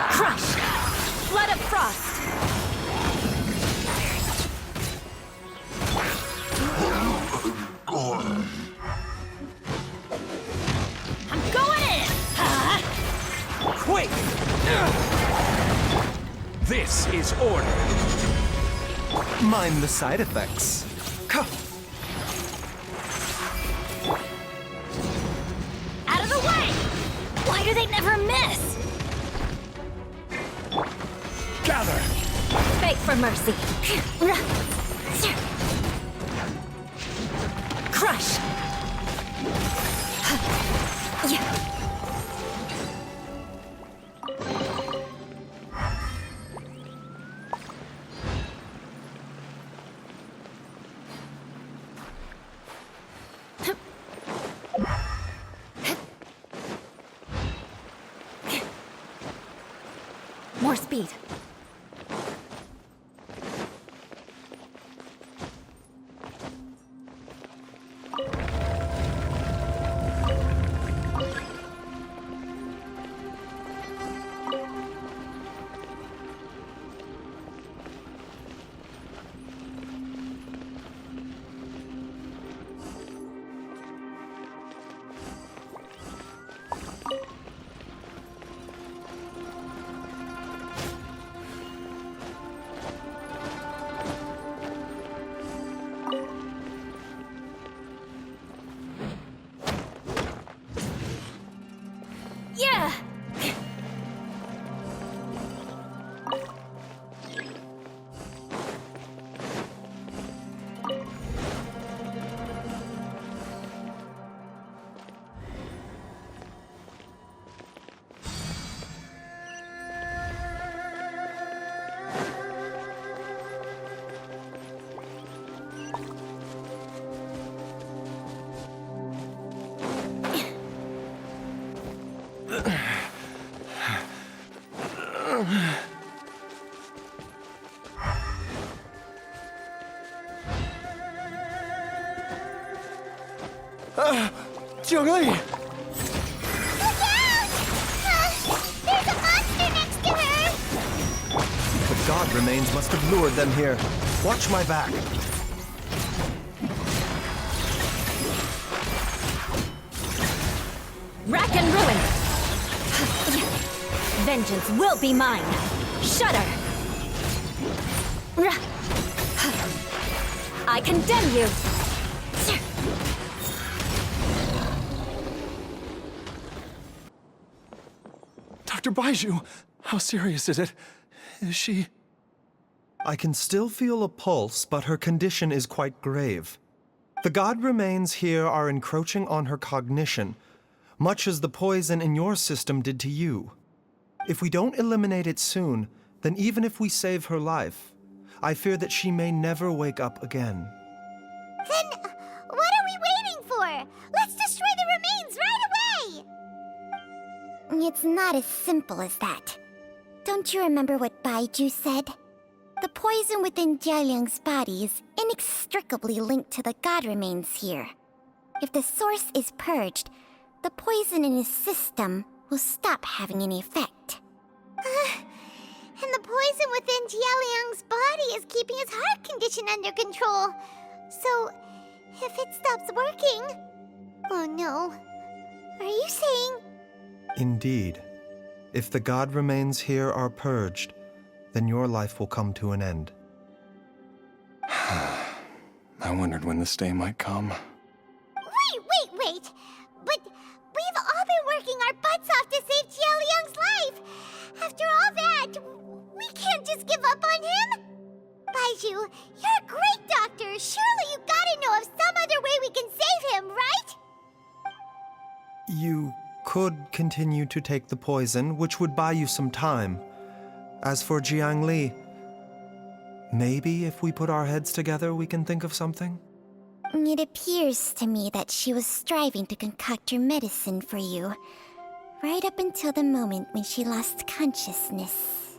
Crush! Flood of frost! quick! This is order. Mind the side effects. Out of the way! Why do they never miss? Gather! Beg for mercy. Crush! More speed. Yeah! Jiangli! Look out! There's a monster next to her! The god remains must have lured them here. Watch my back. Rack and ruin! Vengeance will be mine! Shudder! I condemn you! Dr. Baizhu, how serious is it? Is she... I can still feel a pulse, but her condition is quite grave. The god remains here are encroaching on her cognition, much as the poison in your system did to you. If we don't eliminate it soon, then even if we save her life, I fear that she may never wake up again. Then, what are we waiting for? Let's destroy the remains right away! It's not as simple as that. Don't you remember what Baizhu said? The poison within Jialiang's body is inextricably linked to the god remains here. If the source is purged, the poison in his system will stop having any effect. And the poison within Jialiang's body is keeping his heart condition under control. So, if it stops working... Oh no. Are you saying... Indeed. If the god remains here are purged, then your life will come to an end. I wondered when this day might come. Wait! But we've all been working our butts off to save Jialiang's life! After all that, we can't just give up on him! Baizhu, you're a great doctor! Surely you gotta know of some other way we can save him, right? You could continue to take the poison, which would buy you some time. As for Jiangli, maybe if we put our heads together, we can think of something? It appears to me that she was striving to concoct your medicine for you, right up until the moment when she lost consciousness.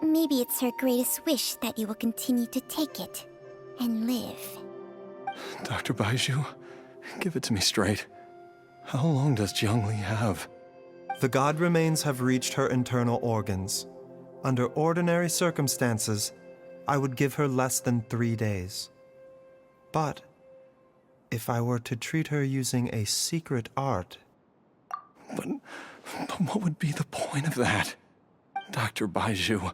Maybe it's her greatest wish that you will continue to take it and live. Dr. Baizhu, give it to me straight. How long does Jiangli have? The god remains have reached her internal organs. Under ordinary circumstances, I would give her less than 3 days. But if I were to treat her using a secret art... But what would be the point of that? Dr. Baizhu,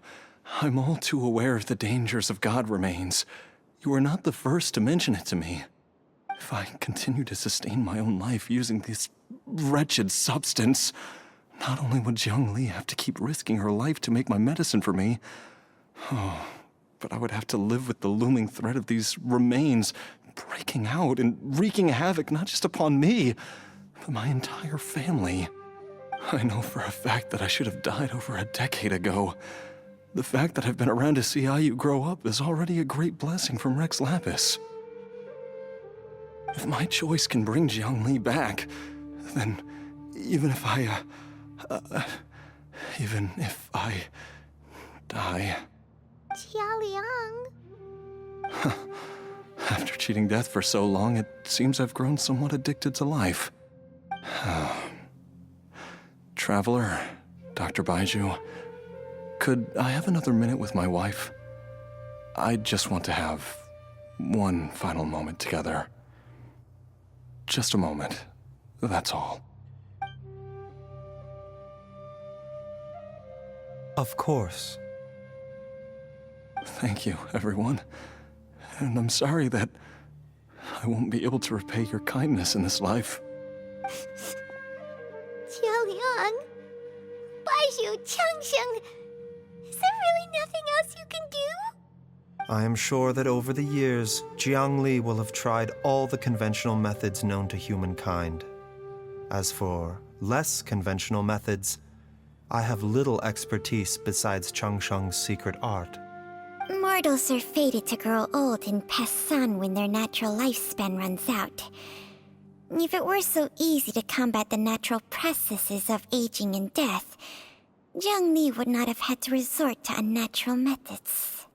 I'm all too aware of the dangers of God remains. You are not the first to mention it to me. If I continue to sustain my own life using this wretched substance, not only would Jiang Li have to keep risking her life to make my medicine for me, but I would have to live with the looming threat of these remains breaking out and wreaking havoc not just upon me, but my entire family. I know for a fact that I should have died over a decade ago. The fact that I've been around to see IU grow up is already a great blessing from Rex Lapis. If my choice can bring Jiang Li back, then even if I die... Jialiang. After cheating death for so long, it seems I've grown somewhat addicted to life. Traveler, Dr. Baizhu, could I have another minute with my wife? I just want to have one final moment together. Just a moment, that's all. Of course. Thank you, everyone. And I'm sorry that I won't be able to repay your kindness in this life. Jialiang. Baizhu, Changsheng. Is there really nothing else you can do? I am sure that over the years, Jiang Li will have tried all the conventional methods known to humankind. As for less conventional methods, I have little expertise besides Changsheng's secret art. Mortals are fated to grow old and pass on when their natural lifespan runs out. If it were so easy to combat the natural processes of aging and death, Jiang Li would not have had to resort to unnatural methods.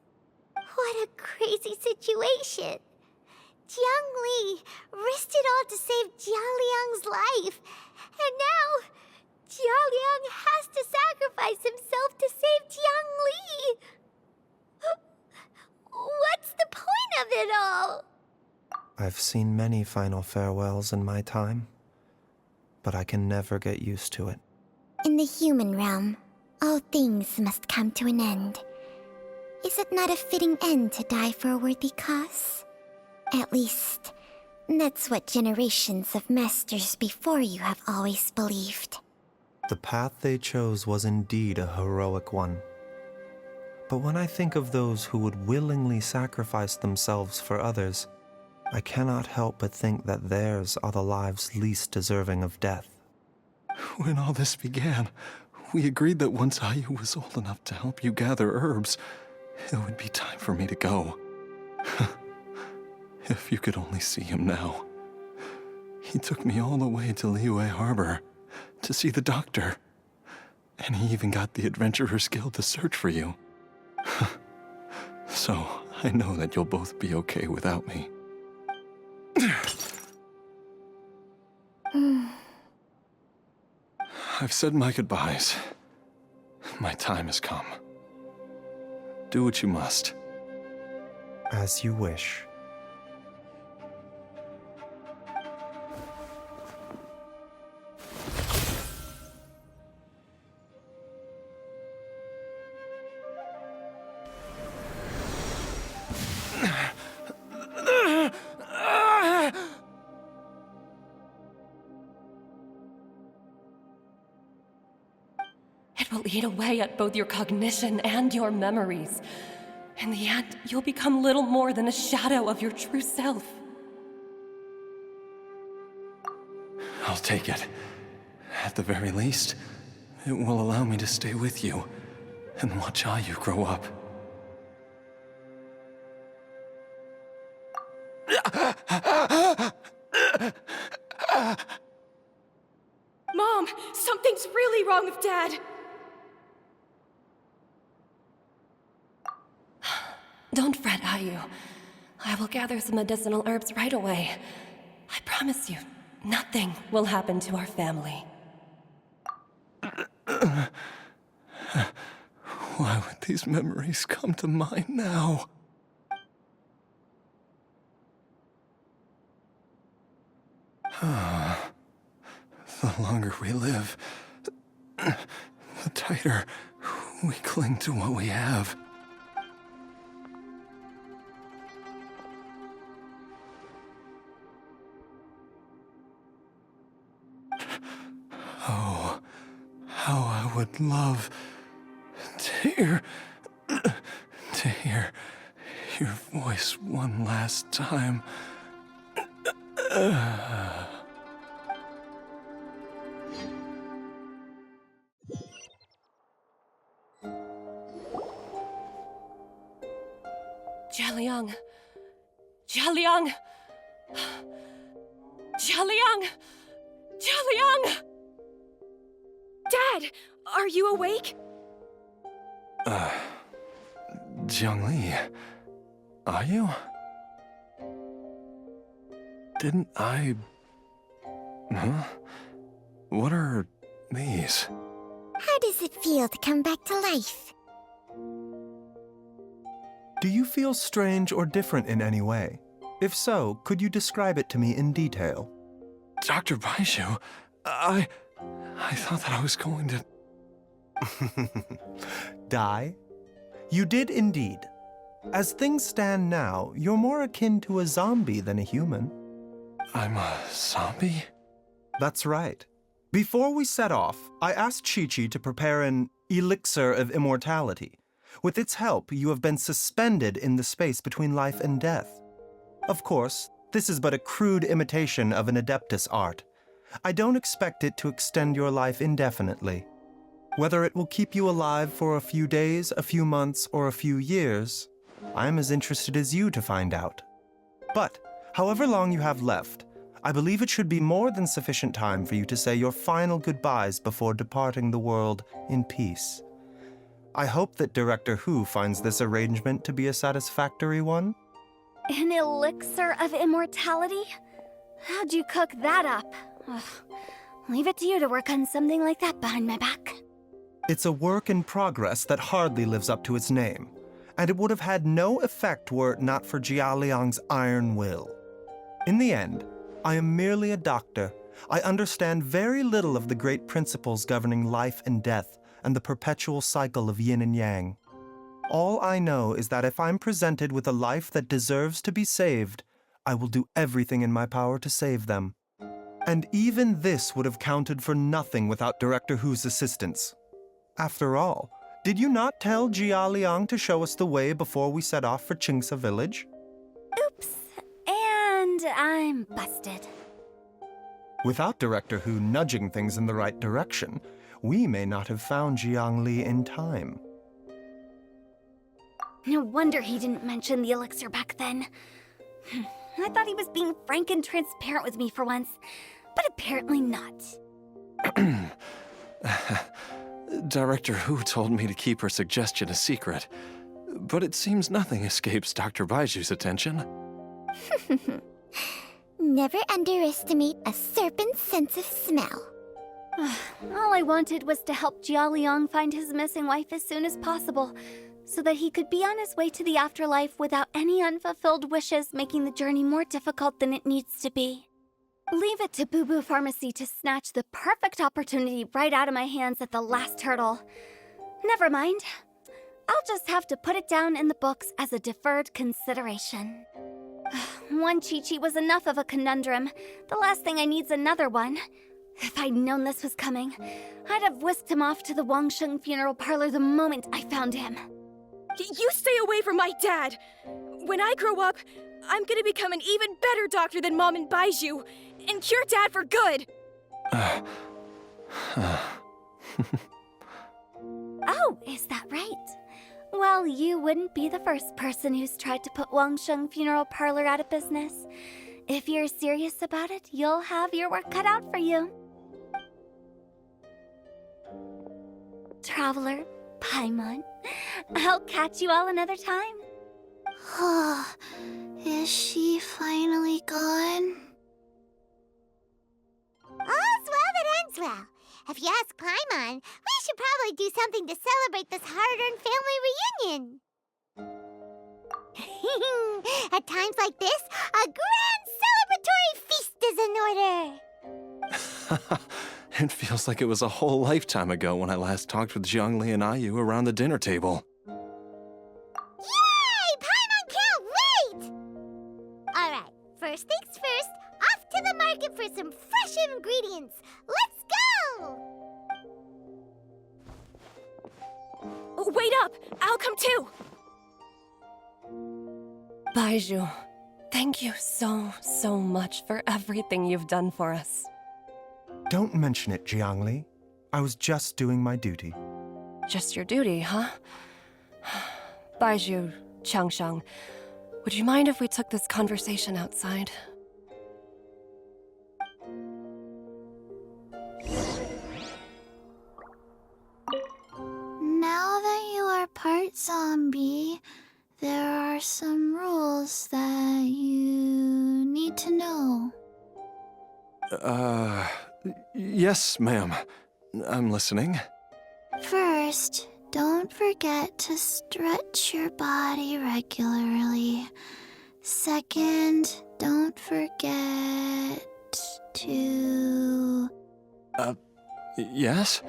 What a crazy situation. Jiang Li risked it all to save Jialiang's life. And now, Jialiang has to sacrifice himself to save Jiang Li. What's the point of it all? I've seen many final farewells in my time, but I can never get used to it. In the human realm, all things must come to an end. Is it not a fitting end to die for a worthy cause? At least, that's what generations of masters before you have always believed. The path they chose was indeed a heroic one. But when I think of those who would willingly sacrifice themselves for others, I cannot help but think that theirs are the lives least deserving of death. When all this began, we agreed that once IU was old enough to help you gather herbs, it would be time for me to go. If you could only see him now. He took me all the way to Liyue Harbor to see the doctor. And he even got the Adventurers Guild to search for you. So, I know that you'll both be okay without me. I've said my goodbyes. My time has come. Do what you must. As you wish. It will eat away at both your cognition and your memories. In the end, you'll become little more than a shadow of your true self. I'll take it. At the very least, it will allow me to stay with you and watch IU grow up. Mom, something's really wrong with Dad. Don't fret, IU. I will gather some medicinal herbs right away. I promise you, nothing will happen to our family. Why would these memories come to mind now? The longer we live, tighter we cling to what we have. Oh, how I would love to hear your voice one last time. Jialiang! Jialiang! Jialiang! Jialiang! Dad, are you awake? Jiangli, are you? Didn't I... Huh? What are these? How does it feel to come back to life? Do you feel strange or different in any way? If so, could you describe it to me in detail? Dr. Baizhu, I thought that I was going to... Die? You did indeed. As things stand now, you're more akin to a zombie than a human. I'm a zombie? That's right. Before we set off, I asked Chi-Chi to prepare an elixir of immortality. With its help, you have been suspended in the space between life and death. Of course, this is but a crude imitation of an Adeptus art. I don't expect it to extend your life indefinitely. Whether it will keep you alive for a few days, a few months, or a few years, I'm as interested as you to find out. But, however long you have left, I believe it should be more than sufficient time for you to say your final goodbyes before departing the world in peace. I hope that Director Hu finds this arrangement to be a satisfactory one. An elixir of immortality? How'd you cook that up? Ugh. Leave it to you to work on something like that behind my back. It's a work in progress that hardly lives up to its name, and it would have had no effect were it not for Jialiang's iron will. In the end, I am merely a doctor. I understand very little of the great principles governing life and death and the perpetual cycle of yin and yang. All I know is that if I'm presented with a life that deserves to be saved, I will do everything in my power to save them. And even this would have counted for nothing without Director Hu's assistance. After all, did you not tell Jia Liang to show us the way before we set off for Qingce Village? Oops. And I'm busted. Without Director Hu nudging things in the right direction, we may not have found Jiangli in time. No wonder he didn't mention the elixir back then. I thought he was being frank and transparent with me for once, but apparently not. Director Hu told me to keep her suggestion a secret, but it seems nothing escapes Dr. Baiju's attention. Never underestimate a serpent's sense of smell. All I wanted was to help Jialiang find his missing wife as soon as possible, so that he could be on his way to the afterlife without any unfulfilled wishes making the journey more difficult than it needs to be. Leave it to Boo Boo Pharmacy to snatch the perfect opportunity right out of my hands at the last hurdle. Never mind. I'll just have to put it down in the books as a deferred consideration. One Chi-Chi was enough of a conundrum. The last thing I need's another one. If I'd known this was coming, I'd have whisked him off to the Wangsheng funeral parlor the moment I found him. You stay away from my dad! When I grow up, I'm gonna become an even better doctor than Mom and Baizhu, and cure Dad for good! Oh, is that right? Well, you wouldn't be the first person who's tried to put Wangsheng funeral parlor out of business. If you're serious about it, you'll have your work cut out for you. Traveler, Paimon, I'll catch you all another time. Is she finally gone? All's well that ends well. If you ask Paimon, we should probably do something to celebrate this hard-earned family reunion. At times like this, a grand celebratory feast is in order. It feels like it was a whole lifetime ago when I last talked with Zhongli and Ayu around the dinner table. Yay! Paimon can't wait! Alright, first things first, off to the market for some fresh ingredients. Let's go! Oh, wait up! I'll come too! Baizhu, thank you so much for everything you've done for us. Don't mention it, Jiangli. I was just doing my duty. Just your duty, huh? Baizhu, Changsheng, would you mind if we took this conversation outside? Now that you are part zombie, there are some rules that you need to know. Yes, ma'am. I'm listening. First, don't forget to stretch your body regularly. Second, don't forget to... Yes?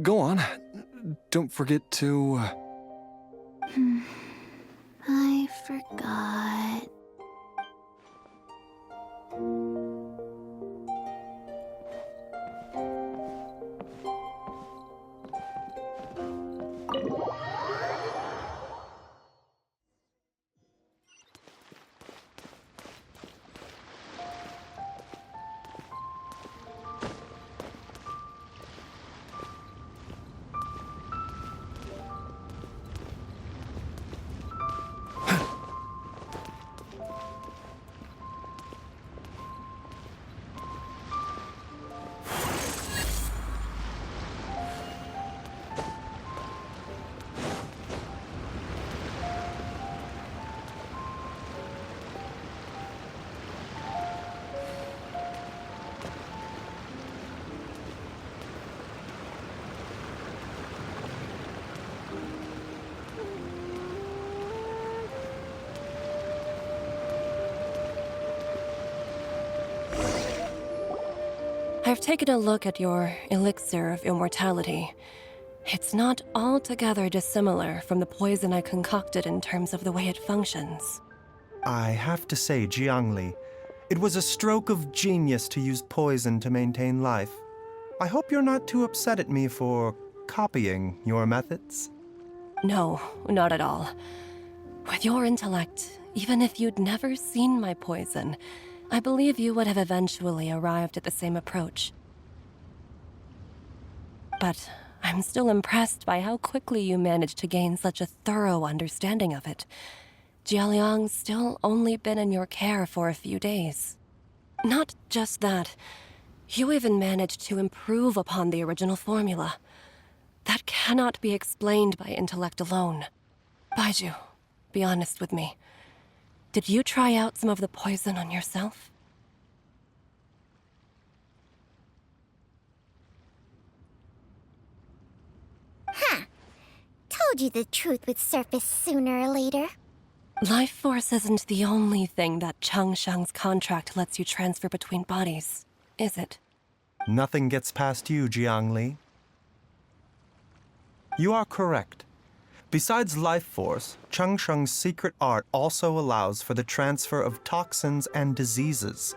Go on. Don't forget to... I forgot. I've taken a look at your elixir of immortality. It's not altogether dissimilar from the poison I concocted in terms of the way it functions. I have to say, Jiangli, it was a stroke of genius to use poison to maintain life. I hope you're not too upset at me for copying your methods. No, not at all. With your intellect, even if you'd never seen my poison, I believe you would have eventually arrived at the same approach. But I'm still impressed by how quickly you managed to gain such a thorough understanding of it. Jialiang's still only been in your care for a few days. Not just that, you even managed to improve upon the original formula. That cannot be explained by intellect alone. Baizhu, be honest with me. Did you try out some of the poison on yourself? Huh. Told you the truth would surface sooner or later. Life force isn't the only thing that Changsheng's contract lets you transfer between bodies, is it? Nothing gets past you, Jiangli. You are correct. Besides life force, Changsheng's secret art also allows for the transfer of toxins and diseases.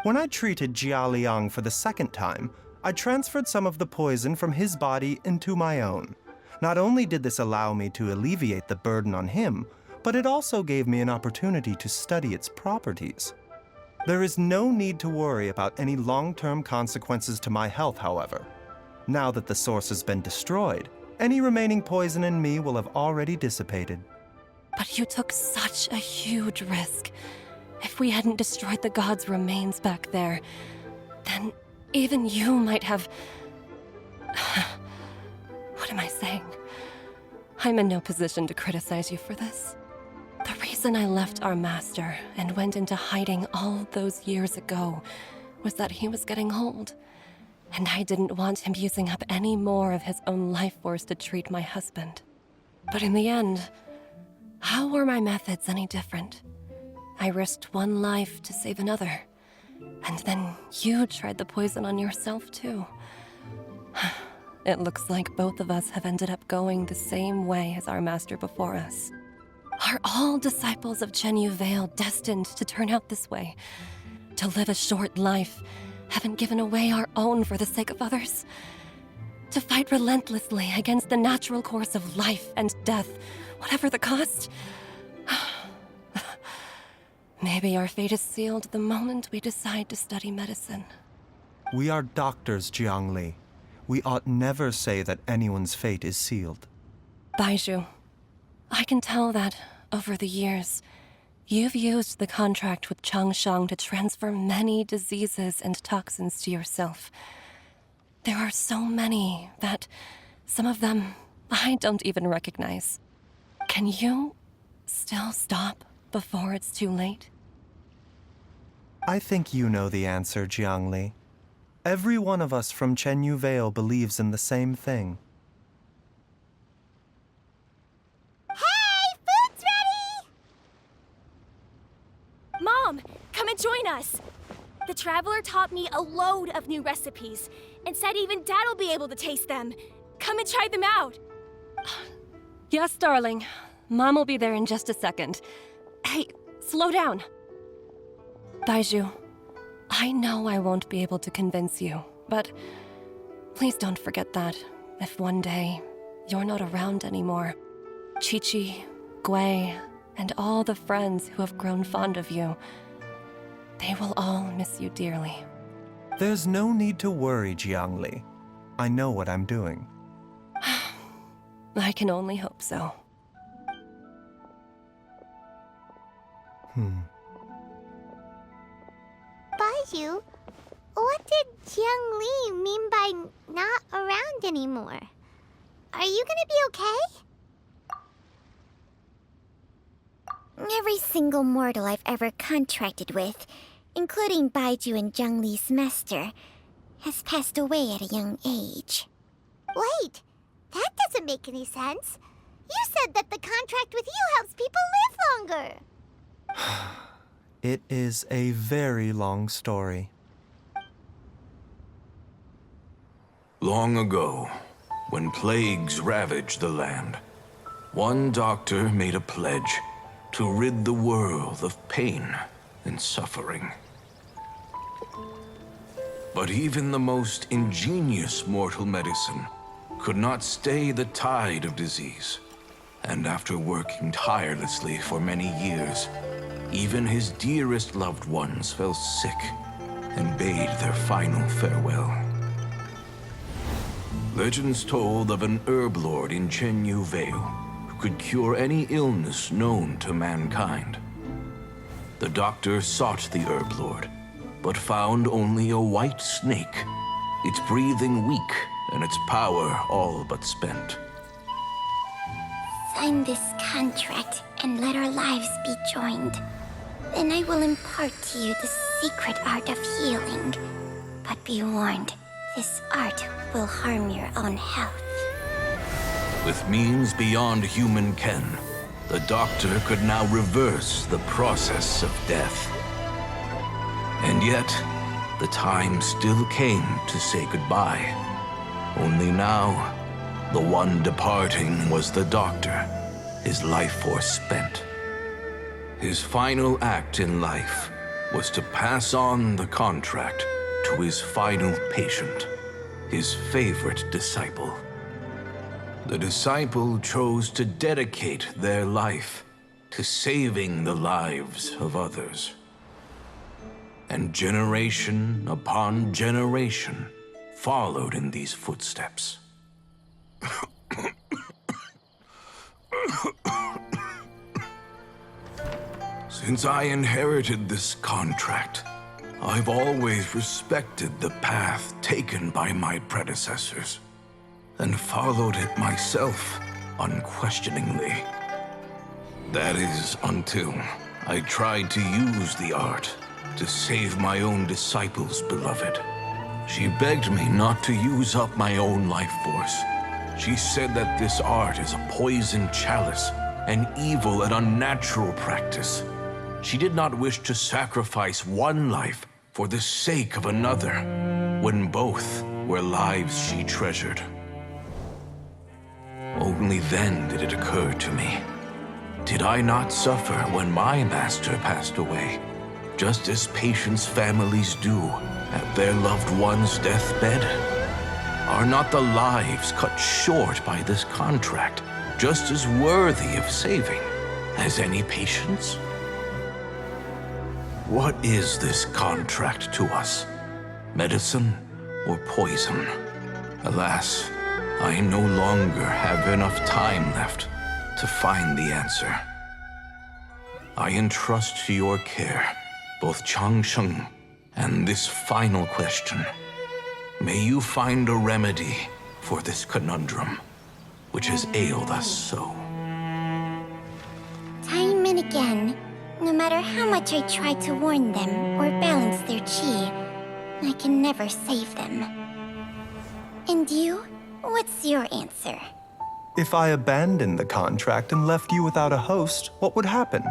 When I treated Jia Liang for the second time, I transferred some of the poison from his body into my own. Not only did this allow me to alleviate the burden on him, but it also gave me an opportunity to study its properties. There is no need to worry about any long-term consequences to my health, however. Now that the source has been destroyed, any remaining poison in me will have already dissipated. But you took such a huge risk. If we hadn't destroyed the god's remains back there, then even you might have... What am I saying? I'm in no position to criticize you for this. The reason I left our master and went into hiding all those years ago was that he was getting old. And I didn't want him using up any more of his own life force to treat my husband. But in the end, how were my methods any different? I risked one life to save another. And then you tried the poison on yourself, too. It looks like both of us have ended up going the same way as our master before us. Are all disciples of Chenyu Vale destined to turn out this way? To live a short life, having given away our own for the sake of others? To fight relentlessly against the natural course of life and death, whatever the cost? Maybe our fate is sealed the moment we decide to study medicine. We are doctors, Jiangli. We ought never say that anyone's fate is sealed. Baizhu, I can tell that, over the years, you've used the contract with Changshan to transfer many diseases and toxins to yourself. There are so many that some of them I don't even recognize. Can you still stop before it's too late? I think you know the answer, Jiangli. Every one of us from Chenyu Vale believes in the same thing. Hey, food's ready! Mom, come and join us. The Traveler taught me a load of new recipes and said even Dad will be able to taste them. Come and try them out. Yes, darling. Mom will be there in just a second. Hey, slow down. Baizhu, I know I won't be able to convince you, but please don't forget that if one day you're not around anymore, Qiqi, Gui, and all the friends who have grown fond of you, they will all miss you dearly. There's no need to worry, Jiangli. I know what I'm doing. I can only hope so. Baizhu, what did Jiang Li mean by not around anymore? Are you gonna be okay? Every single mortal I've ever contracted with, including Baizhu and Jiang Li's master, has passed away at a young age. Wait, that doesn't make any sense. You said that the contract with you helps people live longer. It is a very long story. Long ago, when plagues ravaged the land, one doctor made a pledge to rid the world of pain and suffering. But even the most ingenious mortal medicine could not stay the tide of disease. And after working tirelessly for many years, even his dearest loved ones fell sick and bade their final farewell. Legends told of an herb lord in Chenyu Vale who could cure any illness known to mankind. The doctor sought the herb lord, but found only a white snake, its breathing weak and its power all but spent. Sign this contract and let our lives be joined. Then I will impart to you the secret art of healing. But be warned, this art will harm your own health. With means beyond human ken, the doctor could now reverse the process of death. And yet, the time still came to say goodbye. Only now, the one departing was the doctor, his life force spent. His final act in life was to pass on the contract to his final patient, his favorite disciple. The disciple chose to dedicate their life to saving the lives of others. And generation upon generation followed in these footsteps. Since I inherited this contract, I've always respected the path taken by my predecessors and followed it myself unquestioningly. That is until I tried to use the art to save my own disciple's beloved. She begged me not to use up my own life force. She said that this art is a poisoned chalice, an evil and unnatural practice. She did not wish to sacrifice one life for the sake of another, when both were lives she treasured. Only then did it occur to me. Did I not suffer when my master passed away, just as patients' families do at their loved one's deathbed? Are not the lives cut short by this contract just as worthy of saving as any patient's? What is this contract to us? Medicine or poison? Alas, I no longer have enough time left to find the answer. I entrust to your care both Changsheng and this final question. May you find a remedy for this conundrum, which has ailed us so. Time and again, no matter how much I try to warn them or balance their chi, I can never save them. And you? What's your answer? If I abandoned the contract and left you without a host, what would happen?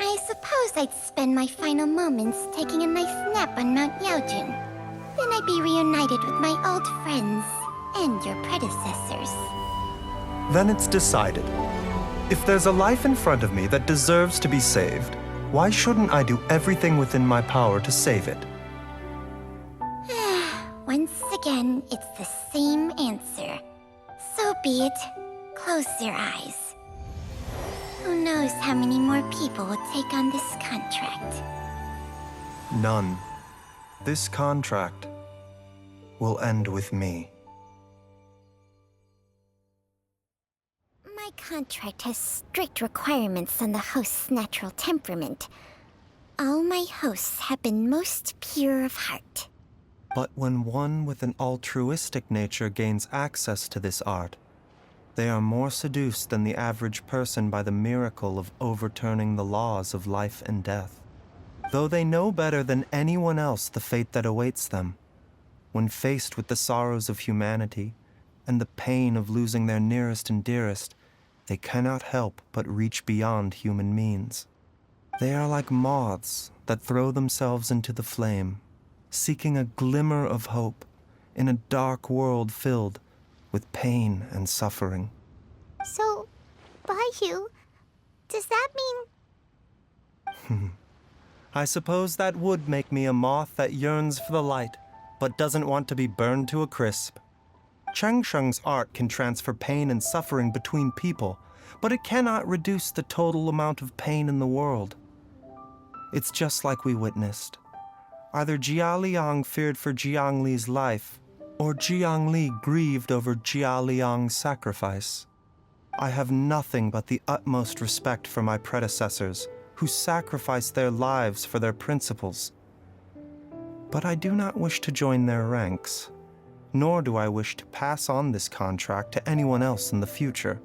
I suppose I'd spend my final moments taking a nice nap on Mount Yaojun. Then I'd be reunited with my old friends and your predecessors. Then it's decided. If there's a life in front of me that deserves to be saved, why shouldn't I do everything within my power to save it? Once again, it's the same answer. So be it. Close your eyes. Who knows how many more people will take on this contract? None. This contract will end with me. My contract has strict requirements on the host's natural temperament. All my hosts have been most pure of heart. But when one with an altruistic nature gains access to this art, they are more seduced than the average person by the miracle of overturning the laws of life and death. Though they know better than anyone else the fate that awaits them, when faced with the sorrows of humanity and the pain of losing their nearest and dearest, they cannot help but reach beyond human means. They are like moths that throw themselves into the flame, seeking a glimmer of hope in a dark world filled with pain and suffering. So, Baizhu, does that mean... I suppose that would make me a moth that yearns for the light, but doesn't want to be burned to a crisp. Changsheng's art can transfer pain and suffering between people, but it cannot reduce the total amount of pain in the world. It's just like we witnessed. Either Jia Liang feared for Jiang Li's life, or Jiang Li grieved over Jia Liang's sacrifice. I have nothing but the utmost respect for my predecessors, who sacrificed their lives for their principles. But I do not wish to join their ranks, nor do I wish to pass on this contract to anyone else in the future.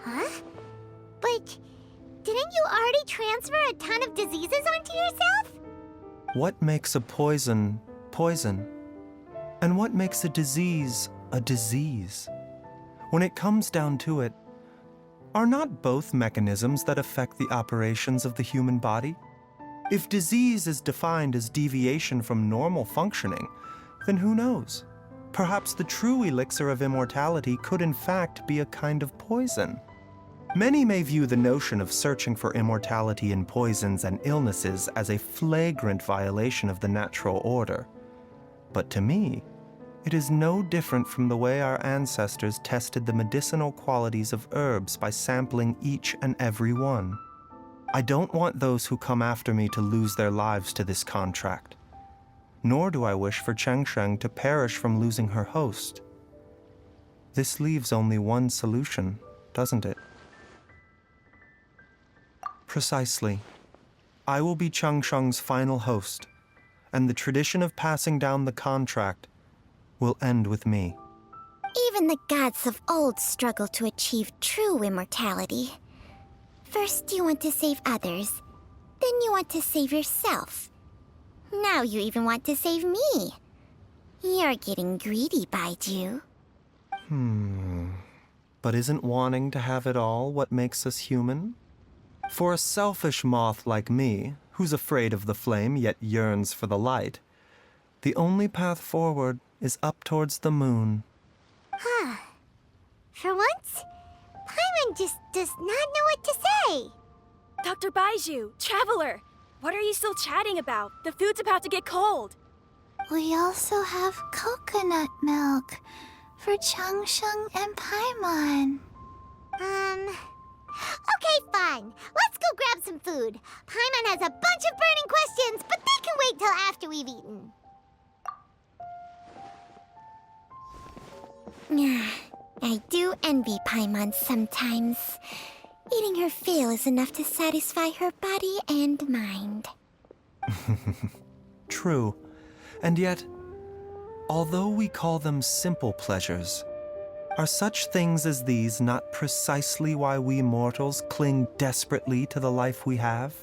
Huh? But didn't you already transfer a ton of diseases onto yourself? What makes a poison poison? And what makes a disease a disease? When it comes down to it, are not both mechanisms that affect the operations of the human body? If disease is defined as deviation from normal functioning, then who knows? Perhaps the true elixir of immortality could in fact be a kind of poison. Many may view the notion of searching for immortality in poisons and illnesses as a flagrant violation of the natural order. But to me, it is no different from the way our ancestors tested the medicinal qualities of herbs by sampling each and every one. I don't want those who come after me to lose their lives to this contract. Nor do I wish for Changsheng to perish from losing her host. This leaves only one solution, doesn't it? Precisely. I will be Changsheng's final host, and the tradition of passing down the contract will end with me. Even the gods of old struggle to achieve true immortality. First you want to save others, then you want to save yourself. Now you even want to save me. You're getting greedy, Baizhu. But isn't wanting to have it all what makes us human? For a selfish moth like me, who's afraid of the flame yet yearns for the light. The only path forward is up towards the moon. Huh. For once, Paimon just does not know what to say. Dr. Baizhu, Traveler, what are you still chatting about? The food's about to get cold. We also have coconut milk for Changsheng and Paimon. Okay, fine. Let's go grab some food. Paimon has a bunch of burning questions, but they can wait till after we've eaten. I do envy Paimon sometimes. Eating her fill is enough to satisfy her body and mind. True. And yet, although we call them simple pleasures, are such things as these not precisely why we mortals cling desperately to the life we have?